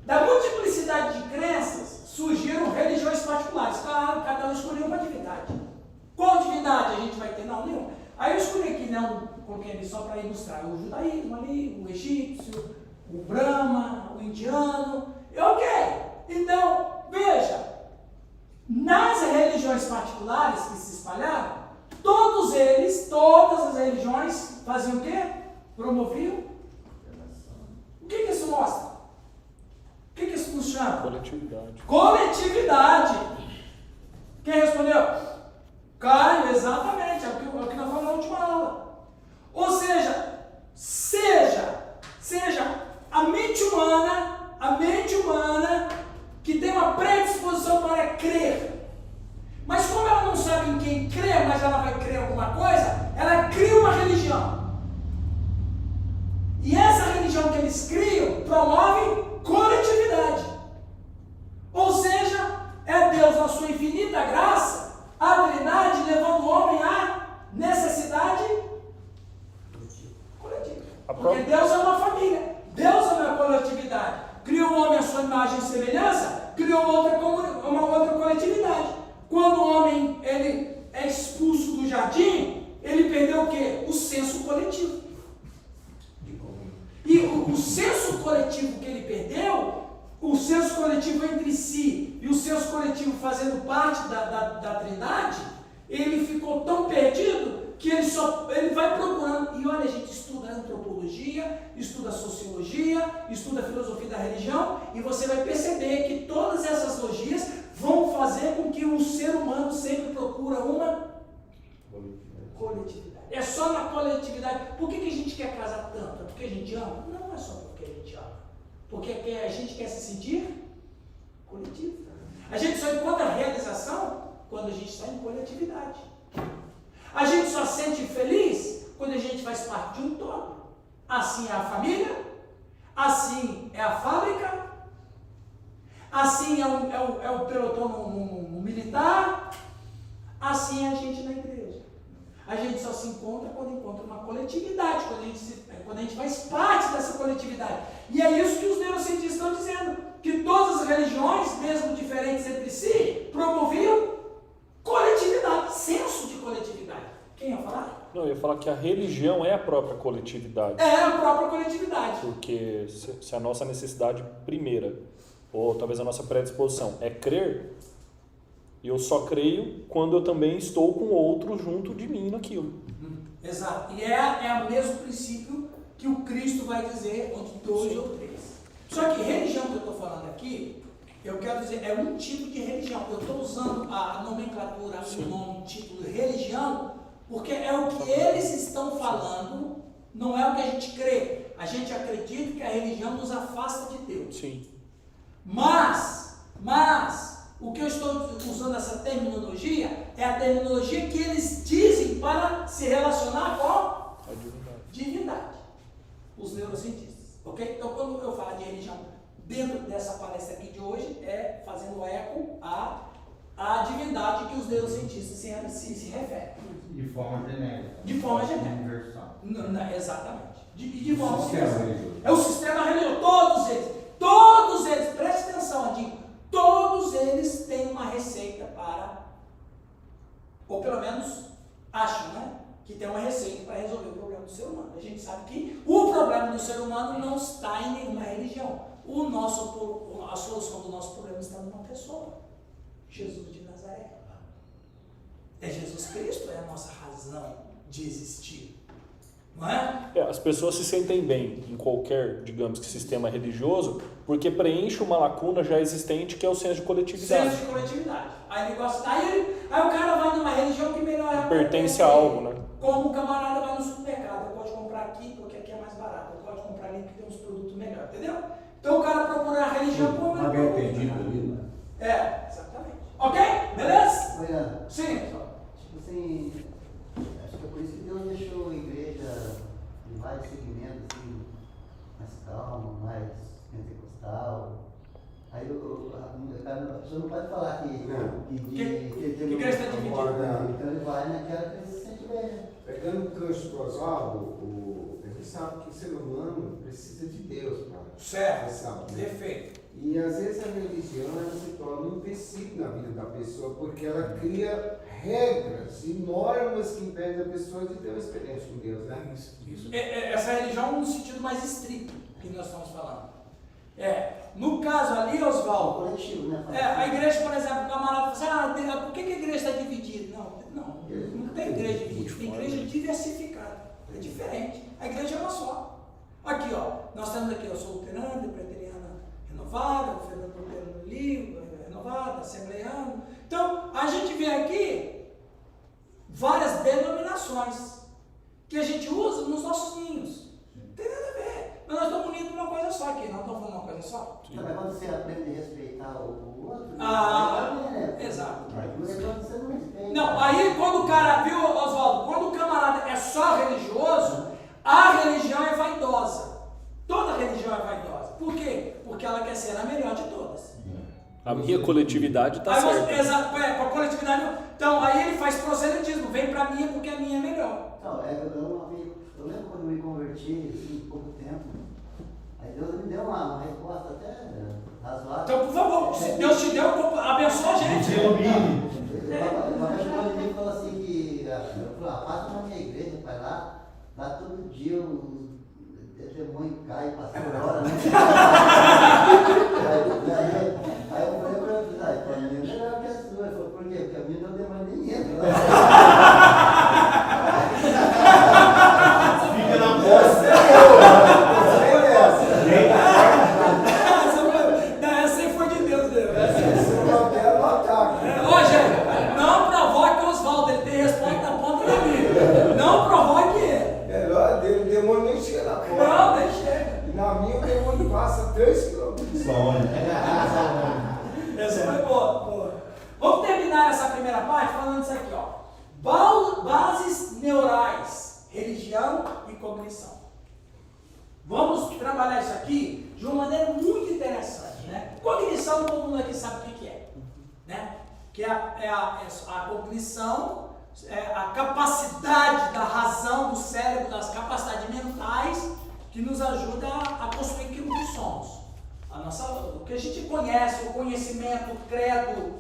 Da multiplicidade de crenças surgiram religiões particulares. Claro, cada um escolheu uma divindade. Qual divindade a gente vai ter? Não, nenhuma. Aí eu escolhi aqui, não, coloquei ali só para ilustrar o judaísmo ali, o egípcio, o Brahma, o indiano. Ok. Então, veja, nas religiões particulares que se espalharam, todas as religiões faziam o quê? Promoviam. O que isso mostra? O que isso nos chama? Coletividade. Coletividade. Quem respondeu? Caio, exatamente. É o que nós falamos na última aula. Ou seja a mente humana que tem uma predisposição para crer. Mas como ela não sabe em quem crer, mas ela vai crer em alguma coisa, ela cria uma religião. E essa religião que eles criam promove coletividade. Ou seja, é Deus na sua infinita graça, a Trindade levando o homem à necessidade coletiva. Porque Deus é uma família, Deus é uma coletividade. Criou o homem à sua imagem e semelhança, criou uma outra coletividade. Quando o homem ele é expulso do jardim, ele perdeu o quê? O senso coletivo. E o senso coletivo que ele perdeu, o senso coletivo entre si e o senso coletivo fazendo parte da Trindade, ele ficou tão perdido que ele vai procurando. E olha, a gente estuda antropologia, estuda sociologia, estuda filosofia da religião, e você vai perceber que todas essas logias vão fazer com que o ser humano sempre procura uma coletividade. É só na coletividade. Por que a gente quer casar tanto? É porque a gente ama? Não é só porque a gente ama. Porque a gente quer se sentir coletivo. A gente só encontra realização quando a gente está em coletividade. A gente só sente feliz quando a gente faz parte de um todo. Assim é a família, assim é a fábrica, assim é o pelotão no militar, assim é a gente na igreja. A gente só se encontra quando encontra uma coletividade, quando a gente faz parte dessa coletividade. E é isso que os neurocientistas estão dizendo, que todas as religiões, mesmo diferentes entre si, promoviam coletividade, senso de coletividade. Quem ia falar? Não, eu ia falar que a religião é a própria coletividade. É a própria coletividade. Porque se a nossa necessidade primeira, ou talvez a nossa predisposição, é crer, eu só creio quando eu também estou com outro junto de mim naquilo. Exato. E é o mesmo princípio que o Cristo vai dizer, onde 2 ou 3. Só que religião que eu estou falando aqui, eu quero dizer, é um tipo de religião. Eu estou usando a nomenclatura, o nome, título religião, porque é o que eles estão falando, não é o que a gente crê. A gente acredita que a religião nos afasta de Deus. Sim. Mas, o que eu estou usando essa terminologia é a terminologia que eles dizem para se relacionar com a divindade. Os neurocientistas. Ok? Então, quando eu falar de religião dentro dessa palestra aqui de hoje, é fazendo eco à divindade que os neurocientistas se referem. De forma genérica. De forma genérica. Universal. Exatamente. De forma Sistema universal. religioso. É o sistema religioso. Todos eles, preste atenção, Adinho, todos eles têm uma receita para, ou pelo menos acham, né? Que tem uma receita para resolver o problema do ser humano. A gente sabe que o problema do ser humano não está em nenhuma religião. A solução do nosso problema está numa pessoa. Jesus de Nazaré. É Jesus Cristo, é a nossa razão de existir. Não é? As pessoas se sentem bem em qualquer, digamos que, sistema religioso, porque preenche uma lacuna já existente, que é o senso de coletividade. Senso de coletividade. Aí ele gosta. Aí o cara vai numa religião que melhor pertence a algo, né? Como o camarada vai no supermercado. Eu posso comprar aqui porque aqui é mais barato. Eu posso comprar ali porque tem uns produtos melhores. Entendeu? Então o cara procura a religião como Uma bem entendido ali, né? exatamente. Ok? Beleza? Olha, Sim. tipo assim, acho que é por isso que Deus deixou a igreja em vários segmentos, assim, mais calmo, mais pentecostal. Aí a pessoa não pode falar que igreja está dividida. Então ele vai naquela que ele se sente bem. Pegando o gancho do Oswaldo, a gente sabe que o ser humano precisa de Deus para Certo. Perfeito. E às vezes a religião ela se torna um empecilho na vida da pessoa, porque ela cria regras e normas que impedem a pessoa de ter uma experiência com Deus, né? Isso. Essa religião no sentido mais estrito que nós estamos falando. No caso ali, Oswaldo, Coletivo, né? a igreja, por exemplo, o camarada fala assim, por que a igreja está dividida? Não tem igreja dividida, tem igreja diversificada. É diferente. A igreja é uma só. Aqui, nós temos aqui, eu sou luterano, preteriana renovada, Fernando Luterano Livre, renovada, assembleiano. Então, a gente vê aqui várias denominações que a gente usa nos nossos ninhos. Não tem nada a ver. Mas nós estamos unidos numa coisa só aqui, nós estamos falando uma coisa só. Mas quando você aprende a respeitar o outro, Exato. quando você não respeita. Não, aí quando o cara, viu, Oswaldo, quando o camarada é só religioso, a religião é vaidosa. Toda religião é vaidosa. Por quê? Porque ela quer ser a melhor de todas. A minha coletividade está certa. Exato, com a coletividade. Então, aí ele faz proselitismo, vem pra mim porque a minha é melhor. Não, eu lembro quando eu me converti, assim, pouco tempo, aí Deus me deu uma resposta até razoável. Então, por favor, se Deus te deu, abençoa a gente. Uma vez chegou de mim e falou assim que, eu falei, passa na minha igreja, vai lá todo dia o demônio cai, passa por hora, né? Aí eu falei pra ele, a minha é melhor que a sua. Ele falou, por quê? Porque a minha não demônio nem entra. Fica na bosta. Essa aí foi de Deus mesmo. é Ô, gente, não provoque o Oswaldo, ele tem resposta na ponta da língua. Não provoque ele. Melhor dele, o demônio nem chega na porta. Não, nem chega. Na minha, o demônio passa 3 quilômetros. Essa foi boa. Vamos terminar essa primeira parte falando isso aqui, bases neurais, religião e cognição. Vamos trabalhar isso aqui de uma maneira muito interessante, né? Cognição, todo mundo aqui sabe o que é, né? Que a cognição, a capacidade da razão do cérebro, das capacidades mentais que nos ajuda a construir aquilo que somos. O que a gente conhece, o conhecimento, o credo,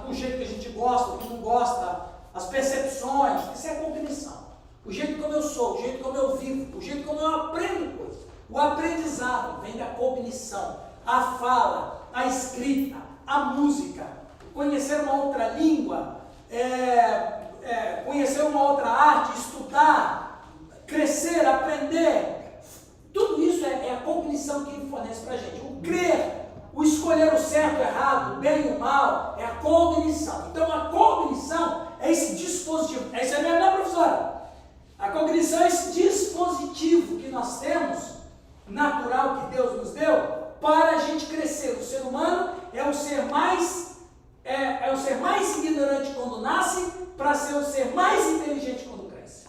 o jeito que a gente gosta, o que não gosta, as percepções, isso é cognição. O jeito como eu sou, o jeito como eu vivo, o jeito como eu aprendo coisas. O aprendizado vem da cognição, a fala, a escrita, a música, conhecer uma outra língua, conhecer uma outra arte, estudar, crescer, aprender. Tudo isso é a cognição que ele fornece para a gente. O crer, o escolher o certo, o errado, o bem e o mal, é a cognição. Então a cognição é esse dispositivo. É isso aí mesmo, né, professora? A cognição é esse dispositivo que nós temos, natural, que Deus nos deu, para a gente crescer. O ser humano é o ser mais ignorante quando nasce, para ser o ser mais inteligente quando cresce.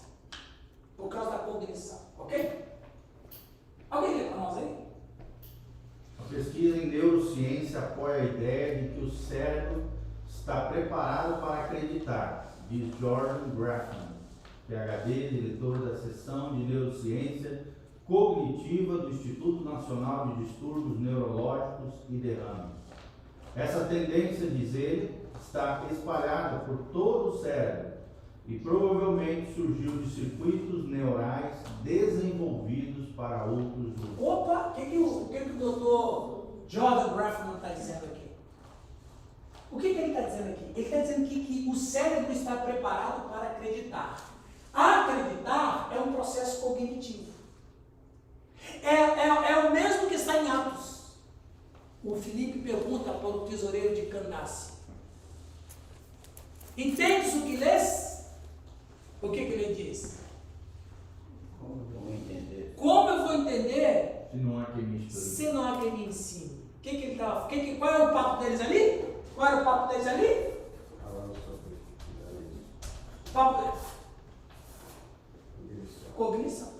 Por causa da cognição, ok? Alguém lê para nós aí? A pesquisa em neurociência apoia a ideia de que o cérebro está preparado para acreditar, diz Jordan Grafman, PhD, diretor da seção de neurociência cognitiva do Instituto Nacional de Distúrbios Neurológicos e Derrames. Essa tendência, diz ele, está espalhada por todo o cérebro e provavelmente surgiu de circuitos neurais desenvolvidos para outros usos. Opa, o que o doutor Jordan Grafman está dizendo aqui? O que ele está dizendo aqui? Ele está dizendo que o cérebro está preparado para acreditar. Acreditar é um processo cognitivo. É o mesmo que está em Atos. O Filipe pergunta para o tesoureiro de Candace: entendes o que lês? O que ele diz? Como eu vou entender? Como eu vou entender Se não há quem me ensine. se não há quem me ensine? Qual é o papo deles ali? Qual era o papo deles ali? Falando sobre Papo cognição.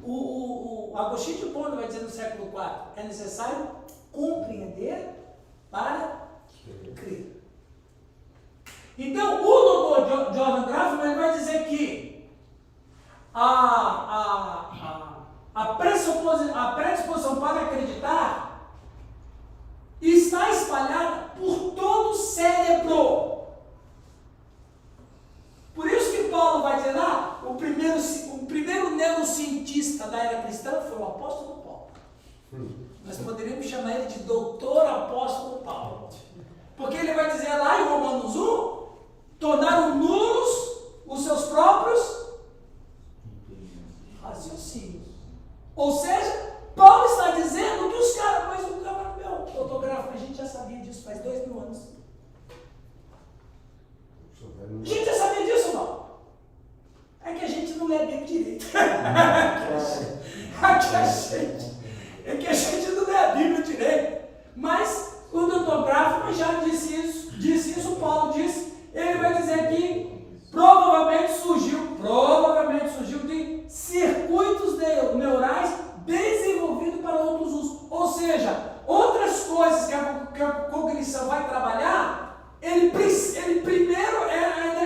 O Agostinho de Hipona vai dizer no século IV, é necessário compreender para crer. Então, o doutor Jordan Grafman ele vai dizer que a predisposição para acreditar está espalhada por todo o cérebro. Por isso que Paulo vai dizer lá, o primeiro neurocientista da era cristã foi o apóstolo Paulo. Nós poderíamos chamar ele de doutor apóstolo Paulo. Porque ele vai dizer lá em Romanos 1, tornaram nulos os seus próprios raciocínios. Ou seja, Paulo está dizendo que os caras, mas o cara, meu, fotográfico, a gente já sabia disso faz 2000 anos. A gente já sabia disso, não? É que a gente não lê a Bíblia direito. É que a gente não lê a Bíblia direito. Mas o doutor Grafman já disse isso, Paulo disse, ele vai dizer que provavelmente surgiu de circuitos neurais desenvolvidos para outros usos. Ou seja, outras coisas que a cognição vai trabalhar, ele primeiro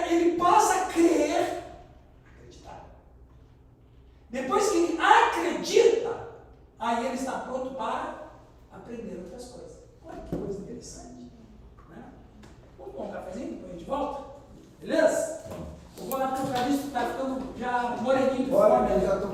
ele passa a acreditar. Depois que ele acredita, aí ele está pronto para aprender outras coisas. Olha que coisa interessante. Né? Vamos tomar um cafezinho, depois a gente volta? Beleza? Eu vou lá porque o Calixto está ficando já moreninho de Olha, fome. eu já tô